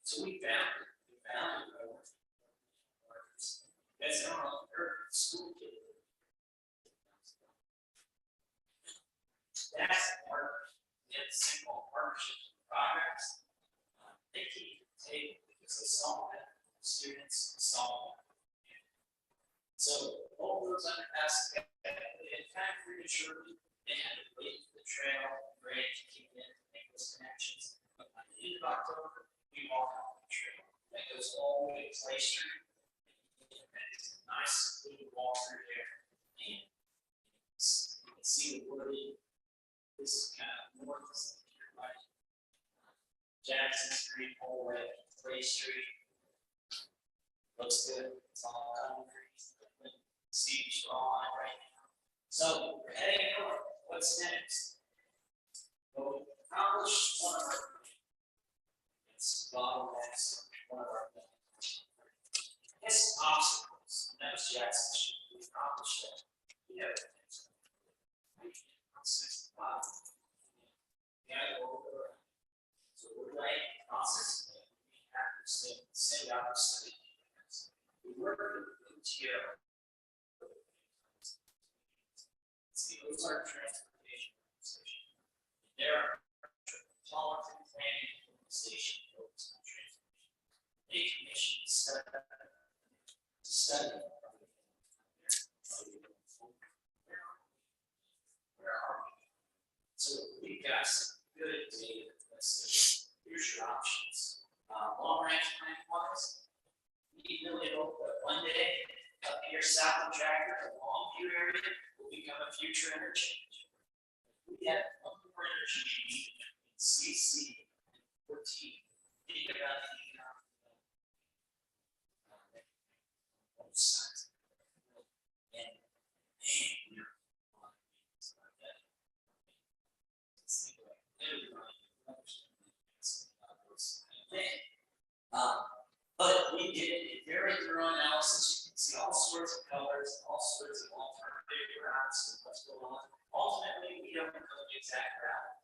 So we found it. That's not our school kid. That's part of it. Simple partnerships and projects. They keep the table because they saw that students saw that. So all those underpasses, in fact, prematurely, they had to wait for the trail grade to kick in to make those connections. But by the end of October, we walk on the trail that goes all the way to Clay Street. It's a nice little walk through there, and you can see the wooded. This is kind of north of here, right? Jackson Street, all the way to Clay Street. Looks good. It's all concrete. Seems strong right now. So we're heading north. What's next? Well, we accomplished one of our it's bottlenecks, one of our obstacles. And that was Jackson Street. We accomplished that. We have so we're right in the process of we have to send out the study. We work with UTO. It's the Ozark Transportation Organization. There are metropolitan planning organization focused on transportation. They commissioned to study. Where are we? So we've got some good data that says, here's your options. range plan was. We really hope that one day, up here south of Tracker, the Longview area will become a future interchange. We have one more interchange in CC 14. Think about the both sides. And we're on things like that. But we did a very thorough analysis. You can see all sorts of colors, all sorts of alternative routes and what's going on. Ultimately, we don't know the exact route.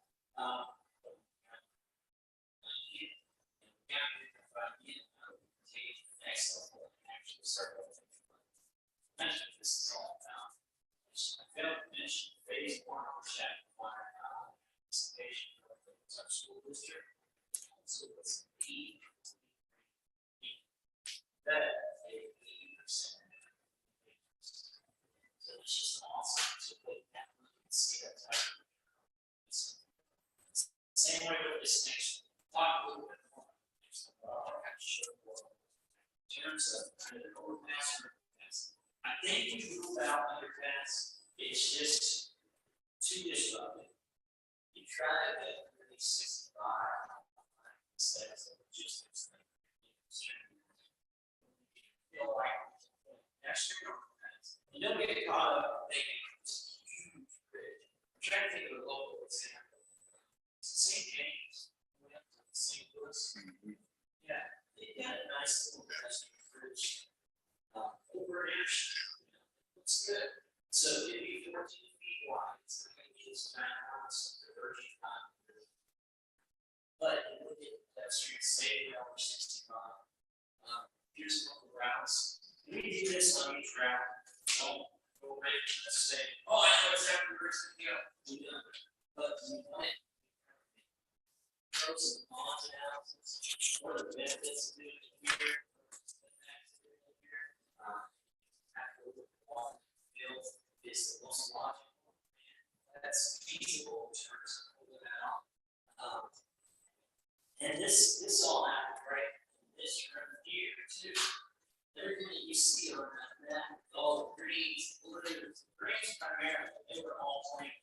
Next level and actually start with. Mention this is all about. I failed to mention phase 1 of Chadwick Flyer participation of our school district. So it's that 80%. So it's just awesome to put that and see that type of. Same way with this next talk a little bit more. In terms of kind of overpass or underpass, I think we ruled out underpass. It's just too disruptive. You try to get really 65 instead of logistics. Feel like that's your overpass. You don't get caught up making this huge bridge. I'm trying to think of a local example. St. James, we have to St. Louis. Yeah, they got a nice little bridge over here. Looks good. So it'd be 14 feet wide. It's not going to be as bad as the Virgin Islands. But it would get pedestrians safely over 65. Here's a couple routes. We do this on each route. Don't go right to the say, oh, I know exactly where it's going to go. We don't. But we might. Pros and cons analysis. What are the benefits of doing it here? Is the most logical, that's feasible in terms of pulling that off. And this all happened right in this room here too. Everything that you see on that map, all the greens, blues, greens primarily, they were all playing.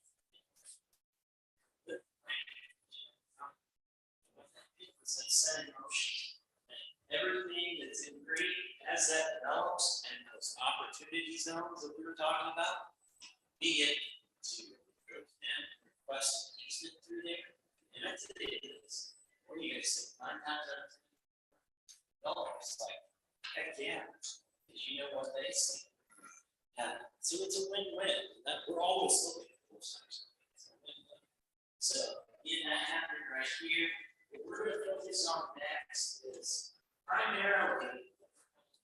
Set in motion. Everything that's in green as that develops and those opportunity zones that we were talking about, be it to go to them and request an easement through there. And that's what it is. What do you guys think? 9 times out of 10 dollars, like, heck yeah, because you know what they see. So it's a win-win. We're always looking for those types of things. It's a win-win. So, in that happening right here, what we're going to focus on next is primarily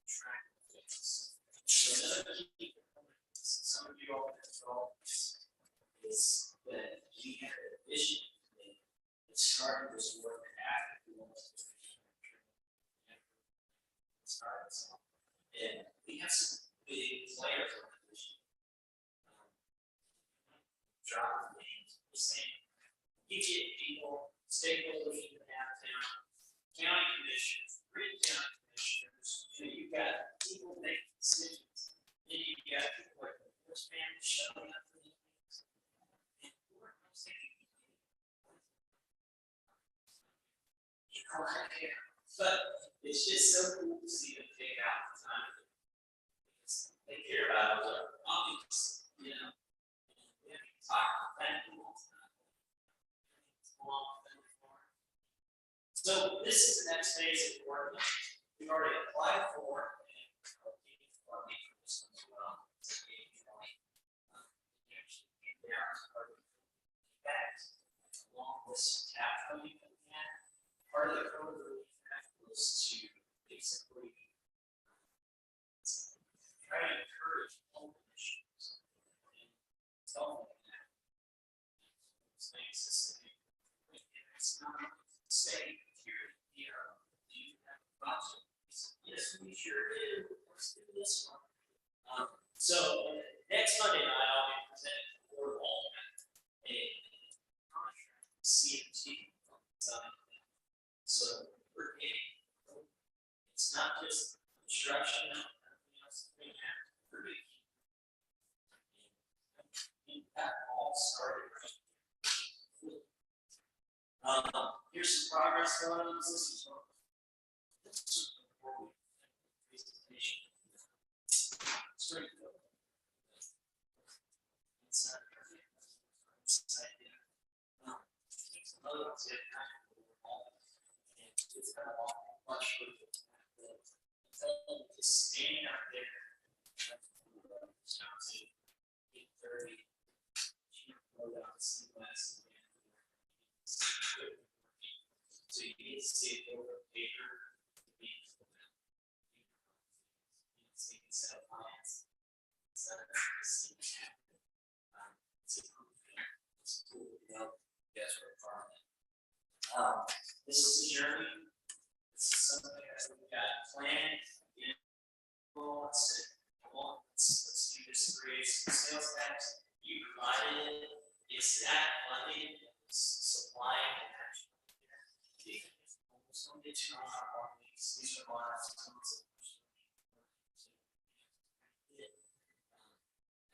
track fixes. So another key component, some of you all control, is that we have a vision that started this work after we want to start. And we have some big players on the vision. John, the same. You get people, stakeholders in the downtown, county commissioners, three county commissioners, you've got people making decisions. Then you've got people like the first man showing up for these things. And we're not saying, you know, I care. But it's just so cool to see them take out the time. They care about it, obvious, you know. We have to talk about that all the time. So this is the next phase of work. We've already applied for and this one as well. Along with some tap coding that we had. Part of the code relief act was to basically try to encourage home initiatives and tell them that things it's not safe. Yes, we sure do. Let's do this one. So next Monday night, I'll be presenting the board of Alderman a contract CMT. So we're getting started. Here's some progress going on this one. Presentation. Straight go. Inside. Inside, yeah. Another one's getting kind of it's kind of much further. Just standing out there. 8:30. So you need to see it over paper. See it set up lines. It's cool. You know, you guys are part of it. This is the journey. This is something that we've got planned. Let's do this, create some sales tax. You provided it. It's that funding, supplying and action. These are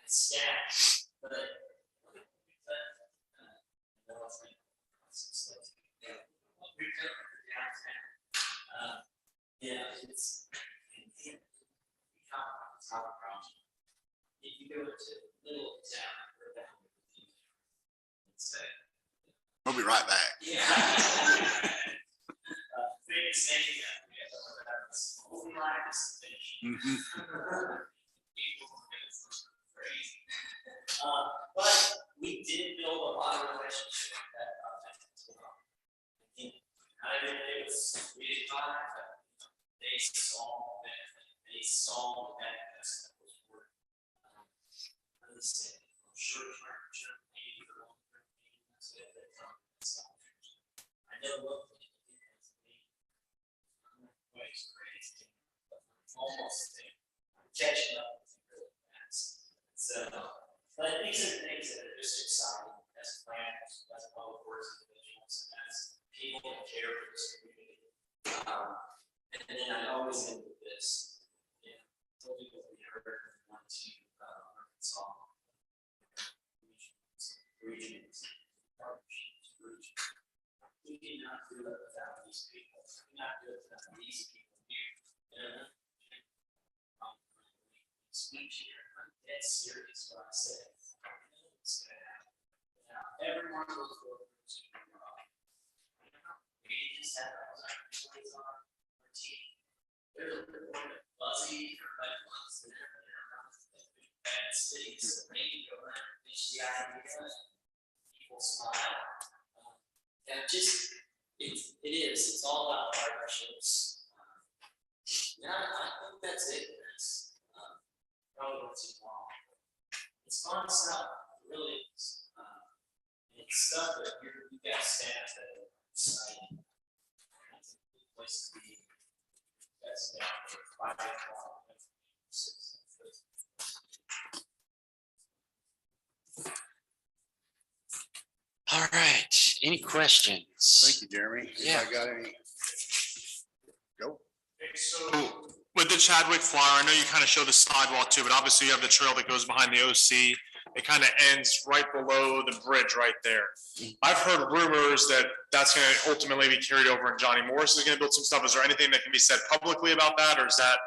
staff, but yeah, it's if you go to little town or down and say, We'll be right back. yeah. Famous saying that only lives finish. Crazy. But we did build a lot of relationship with that project as well. I think not everybody was really fine, but they saw benefit. They saw the benefits that was worth. Understand short term, maybe for long term, that's it. I know what crazy. Almost there. I'm catching up with you really fast. So, but these are things that are just exciting as planners, as public works individuals, as people that care for this community. And then I always end with this. Yeah, told you what we heard one, two, Arkansas. Regions, partnerships, regions. We cannot do it without these people. We cannot do it without these people here. Speech here. I'm dead serious when I say it. It's gonna happen. Now, everyone goes for it. We just have those employees on our team. They're a little bit fuzzy or red ones. They're bad cities. So maybe go around and reach the idea. People smile. Yeah, just it is. It's all about partnerships. Yeah, I think that's it. That's probably what's involved. It's fun stuff. It really is. It's stuff that you got staff that are exciting. It's a good place to be. That's staff for 5 o'clock. All right, any questions? Thank you, Jeremy. Yeah. I got any? Go. Okay, so with the Chadwick Flyer, I know you kind of show the sidewalk too, but obviously you have the trail that goes behind the OC. It kind of ends right below the bridge right there. I've heard rumors that that's going to ultimately be carried over and Johnny Morris is going to build some stuff. Is there anything that can be said publicly about that, or is that?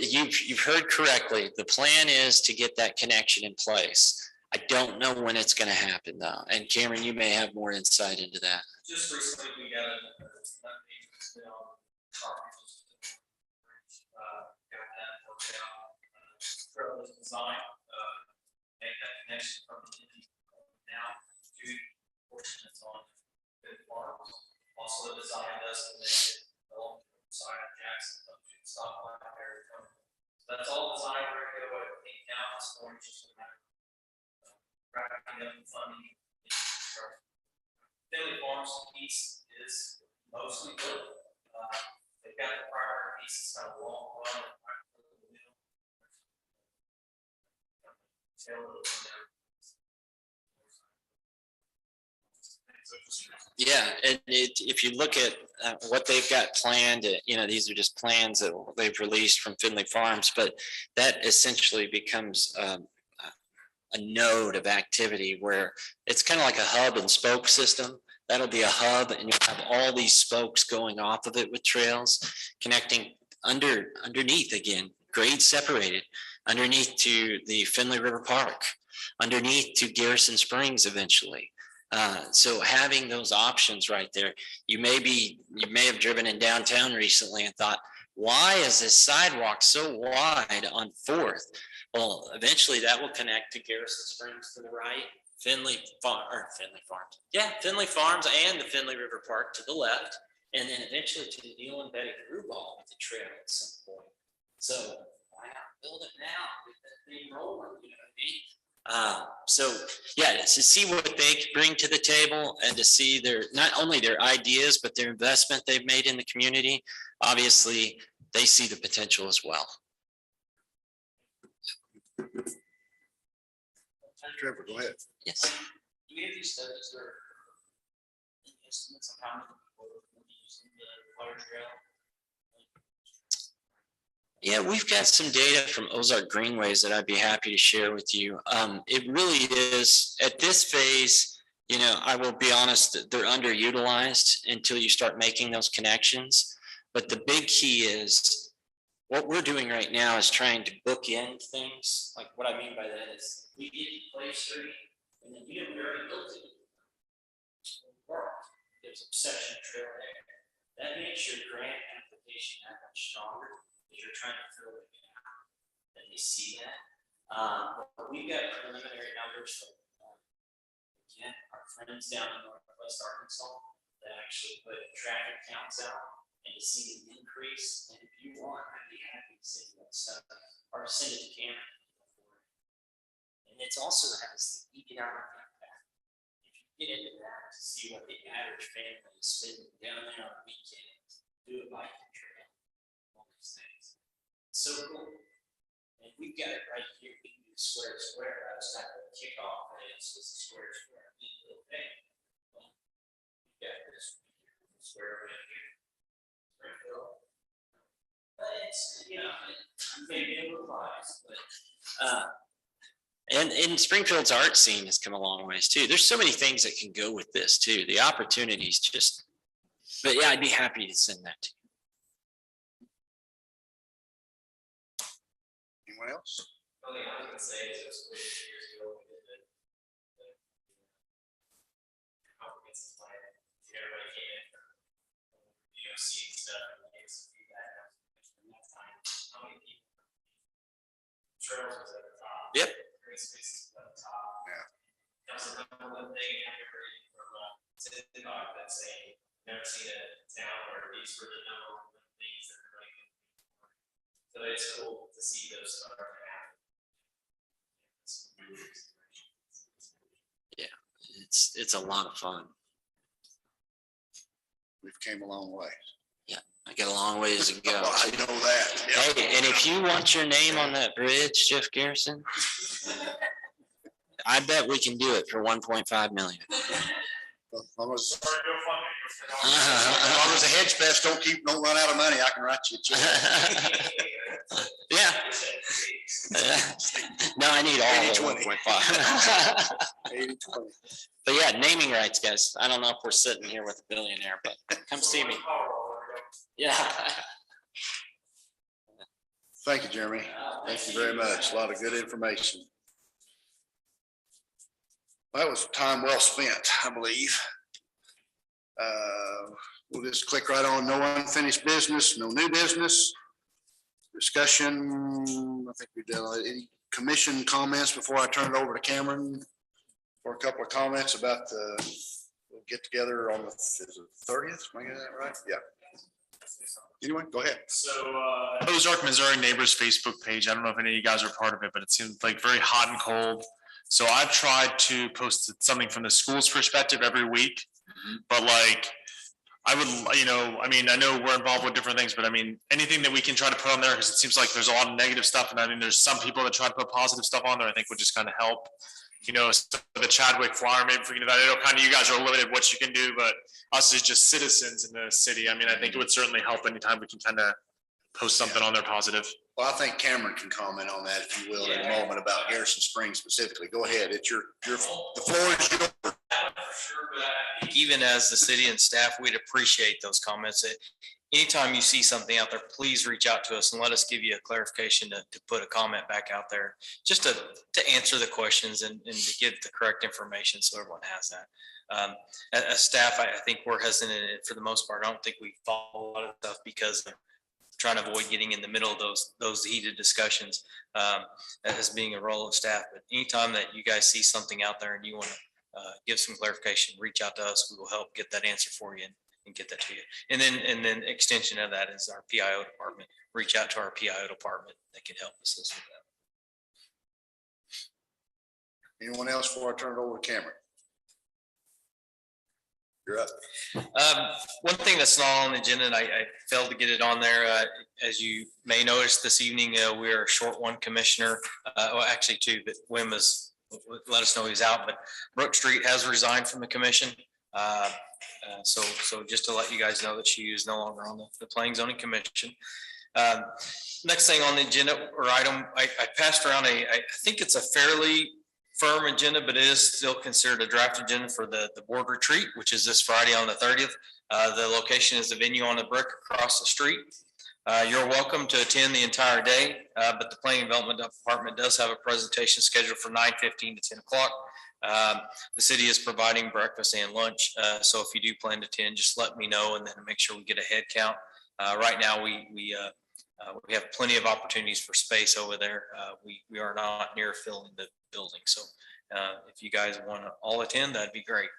You've heard correctly. The plan is to get that connection in place. I don't know when it's going to happen though. And Cameron, you may have more insight into that. Just recently, we got a got that worked out. Trail was designed, make that connection from the now to the portion that's on the farms. Also designed us to make it along the side of Jackson up to the stop line there. So that's all designed ready to go. I think now it's going just a matter of wrapping up the funding. Philly Farms piece is mostly built. They've got the primary piece, it's got a long run. Yeah, and if you look at what they've got planned, these are just plans that they've released from Finley Farms, but that essentially becomes a node of activity where it's kind of like a hub and spoke system. That'll be a hub, and you'll have all these spokes going off of it with trails connecting underneath, again, grade separated, underneath to the Finley River Park, underneath to Garrison Springs eventually. So having those options right there, you may have driven in downtown recently and thought, why is this sidewalk so wide on 4th? Well, eventually that will connect to Garrison Springs to the right, Finley Farms, and the Finley River Park to the left, and then eventually to the Neil and Betty Gruball with the trail at some point. So why not build it now? Get that thing rolling, you know what I mean? So yeah, to see what they bring to the table and to see not only their ideas, but their investment they've made in the community, obviously they see the potential as well. Trevor, go ahead. Yes. Do we have these studies or estimates of how many people will be using the water trail? Yeah, we've got some data from Ozark Greenways that I'd be happy to share with you. It really is, at this phase, you know, I will be honest, they're underutilized until you start making those connections. But the big key is what we're doing right now is trying to bookend things. Like what I mean by that is we get to Play Street and then we already built it. There's a section trail there. That makes your grant application that much stronger if you're trying to fill it out. Then you see that. But we've got preliminary numbers from again, our friends down in Northwest Arkansas that actually put traffic counts out and to see the increase. And if you want, I'd be happy to send you that stuff or send it to Cameron. And it also has the economic impact. If you get into that to see what the average family is spending down there on weekends, do a biking trail, all these things. It's so cool. And we've got it right here. We can do square. I was kind of a kickoff for this was a square. Neat little thing. Well, we've got this square right here. But it's, you know, maybe it applies, but and in Springfield's art scene has come a long ways too. There's so many things that can go with this too. The opportunities just, but yeah, I'd be happy to send that to you. Anyone else? Only I would say is it was 4 years ago we did the comprehensive plan. Everybody came in from DOC and stuff and gave some feedback. And that time, how many people? Trails was at the top. Yep. Green spaces was at the top. Yeah. That was another one thing I ever heard from Tidbog that saying, never seen a town where these were the number one things that are really good. So it's cool to see those start to happen. Yeah, it's a lot of fun. We've came a long way. I got a long ways to go. I know that. Yeah. Hey, and if you want your name on that bridge, Jeff Garrison, I bet we can do it for 1.5 million. As long as the hedge fest don't run out of money, I can write you a check. Yeah. No, I need all of 80-20. 1.5. 80-20. But yeah, naming rights, guys. I don't know if we're sitting here with a billionaire, but come see me. Yeah. Thank you, Jeremy. Thank you very much. A lot of good information. That was time well spent, I believe. We'll just click right on no unfinished business, no new business. Discussion, I think we did any commission comments before I turn it over to Cameron for a couple of comments about the we'll get together on the 30th. Am I getting that right? Yeah. Anyway, go ahead. So Ozark, Missouri Neighbors Facebook page. I don't know if any of you guys are part of it, but it seems like very hot and cold. So I've tried to post something from the school's perspective every week, but like I would, you know, I mean, I know we're involved with different things, but I mean, anything that we can try to put on there, because it seems like there's a lot of negative stuff. And I mean, there's some people that try to put positive stuff on there, I think would just kind of help. You know, the Chadwick Flyer, maybe if we can do that. I know kind of you guys are limited what you can do, but us as just citizens in the city, I mean, I think it would certainly help anytime we can kind of post something on there positive. Well, I think Cameron can comment on that, if you will, in a moment about Garrison Springs specifically. Go ahead. It's the floor is yours. Even as the city and staff, we'd appreciate those comments. Anytime you see something out there, please reach out to us and let us give you a clarification to put a comment back out there, just to answer the questions and to give the correct information so everyone has that. As staff, I think we're hesitant for the most part. I don't think we follow a lot of stuff because of trying to avoid getting in the middle of those heated discussions as being a role of staff. But anytime that you guys see something out there and you want to give some clarification, reach out to us. We will help get that answer for you and get that to you. And then extension of that is our PIO department. Reach out to our PIO department that can help assist with that. Anyone else before I turn it over to Cameron? You're up. One thing that's not on the agenda, and I failed to get it on there, as you may notice this evening, we are short one commissioner, well, actually two, but Wim has let us know he's out, but Brooke Street has resigned from the commission. So just to let you guys know that she is no longer on the Planning Zoning Commission. Next thing on the agenda or item, I passed around I think it's a fairly firm agenda, but it is still considered a draft agenda for the board retreat, which is this Friday on the 30th. The location is the venue on the brick across the street. You're welcome to attend the entire day, but the Planning Development Department does have a presentation scheduled for 9:15 to 10 o'clock. The city is providing breakfast and lunch, so if you do plan to attend, just let me know and then make sure we get a head count. Right now, we have plenty of opportunities for space over there. We are not near filling the building, so if you guys want to all attend, that'd be great.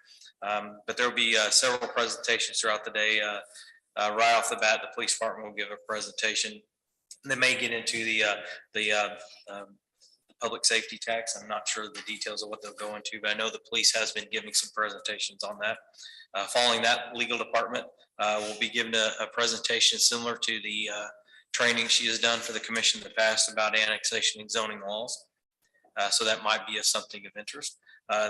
But there will be several presentations throughout the day. Right off the bat, the police department will give a presentation. They may get into the public safety tax. I'm not sure the details of what they'll go into, but I know the police has been giving some presentations on that. Following that, legal department will be given a presentation similar to the training she has done for the commission in the past about annexation and zoning laws. So that might be something of interest.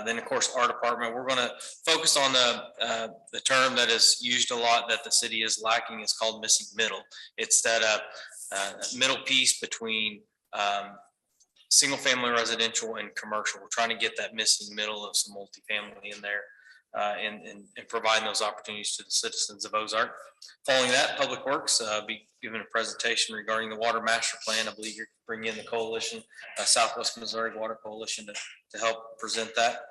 Then, of course, our department, we're going to focus on the term that is used a lot that the city is lacking. It's called missing middle. It's that middle piece between single family residential and commercial. We're trying to get that missing middle of some multifamily in there and providing those opportunities to the citizens of Ozark. Following that, Public Works be given a presentation regarding the water master plan. I believe you're bringing in the coalition, Southwest Missouri Water Coalition to help present that.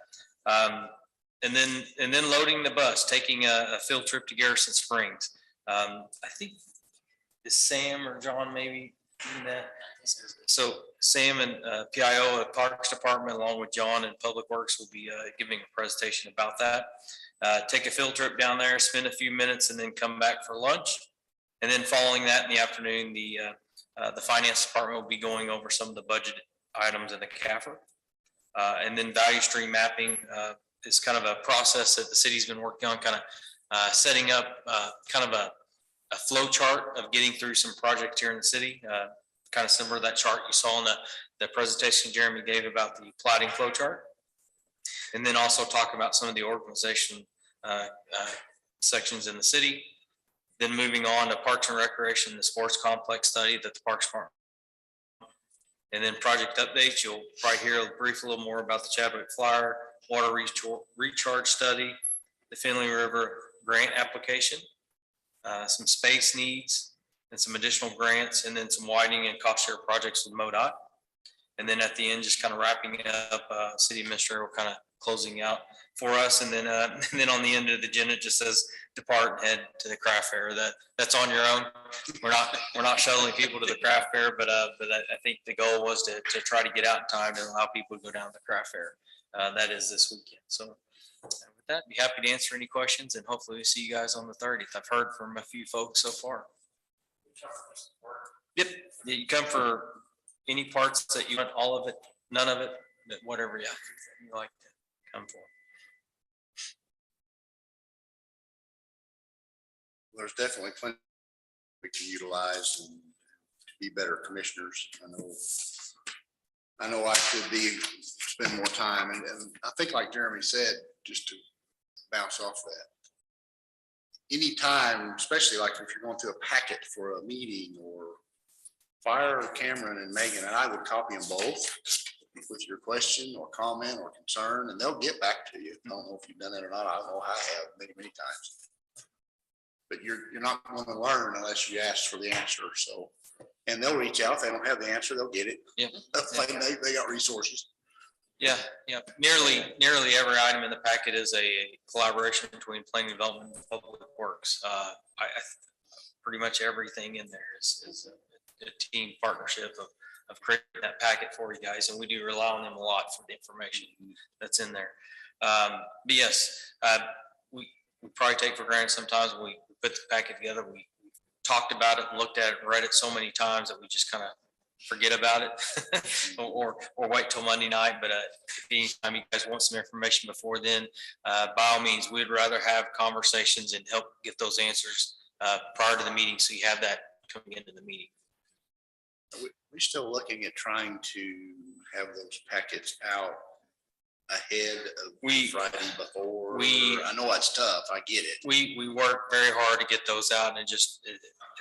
And then loading the bus, taking a field trip to Garrison Springs. I think is Sam or John maybe doing that. So Sam and PIO Parks Department, along with John and Public Works, will be giving a presentation about that. Take a field trip down there, spend a few minutes, and then come back for lunch. And then following that in the afternoon, the finance department will be going over some of the budget items in the CAFR. And then value stream mapping is kind of a process that the city's been working on, kind of setting up kind of a flow chart of getting through some projects here in the city, kind of similar to that chart you saw in the presentation Jeremy gave about the plating flow chart. And then also talk about some of the organization sections in the city. Then moving on to Parks and Recreation, the sports complex study that the Parks Department. And then project updates, you'll probably hear a little more about the Chadwick Flyer water recharge study, the Finley River grant application, some space needs and some additional grants, and then some widening and cost share projects with MoDOT. And then at the end, just kind of wrapping it up, city administrator will kind of closing out for us. And then on the end of the agenda, it just says depart and head to the craft fair. That's on your own. We're not shuttling people to the craft fair, but I think the goal was to try to get out in time to allow people to go down to the craft fair. That is this weekend. So with that, be happy to answer any questions, and hopefully we see you guys on the 30th. I've heard from a few folks so far. Yep, you come for any parts that you want, all of it, none of it, but whatever you like to come for. There's definitely plenty we can utilize and to be better commissioners. I know I could spend more time, and I think like Jeremy said, just to bounce off that. Anytime, especially like if you're going through a packet for a meeting or fire Cameron and Megan, and I would copy them both with your question or comment or concern, and they'll get back to you. I don't know if you've done that or not. I don't know. I have many times. But you're not going to learn unless you ask for the answer. So, and they'll reach out. If they don't have the answer, they'll get it. Yeah. They got resources. Yeah, yeah. Nearly every item in the packet is a collaboration between planning development and public works. Pretty much everything in there is a team partnership of creating that packet for you guys, and we do rely on them a lot for the information that's in there. But yes, we probably take for granted sometimes when we put the packet together, we talked about it and looked at it and read it so many times that we just kind of forget about it or wait till Monday night. But anytime you guys want some information before then, by all means, we'd rather have conversations and help get those answers prior to the meeting, so you have that coming into the meeting. We're still looking at trying to have those packets out ahead of Friday before. I know it's tough. I get it. We work very hard to get those out, and it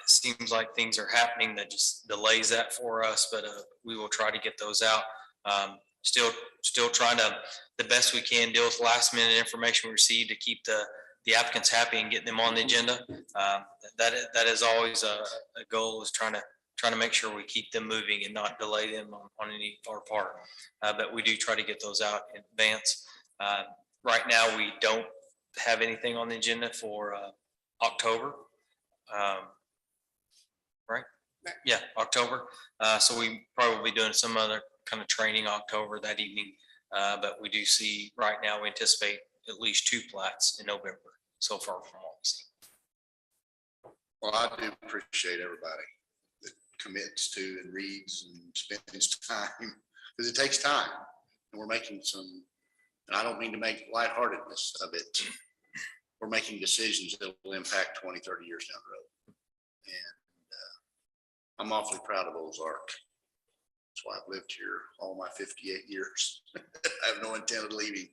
seems like things are happening that just delays that for us, but we will try to get those out. Still trying to, the best we can, deal with last minute information we receive to keep the applicants happy and getting them on the agenda. That is always a goal, is trying to make sure we keep them moving and not delay them on any our part. But we do try to get those out in advance. Right now, we don't have anything on the agenda for October. Right? Yeah, October. So we probably doing some other kind of training October that evening. But we do see right now, we anticipate at least 2 plats in November so far from what we see. Well, I do appreciate everybody that commits to and reads and spends time, because it takes time, and we're making some, and I don't mean to make lightheartedness of it. We're making decisions that will impact 20, 30 years down the road. And I'm awfully proud of Ozark. That's why I've lived here all my 58 years. I have no intent of leaving.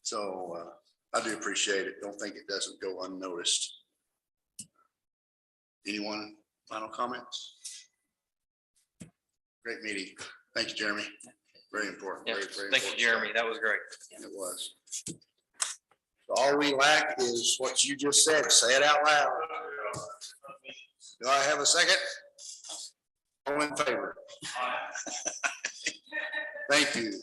So I do appreciate it. Don't think it doesn't go unnoticed. Anyone, final comments? Great meeting. Thank you, Jeremy. Very important. Yeah. Very, very Thank you, important. Jeremy. That was great. It was. So all we lack is what you just said. Say it out loud. Do I have a second? All in favor? Thank you.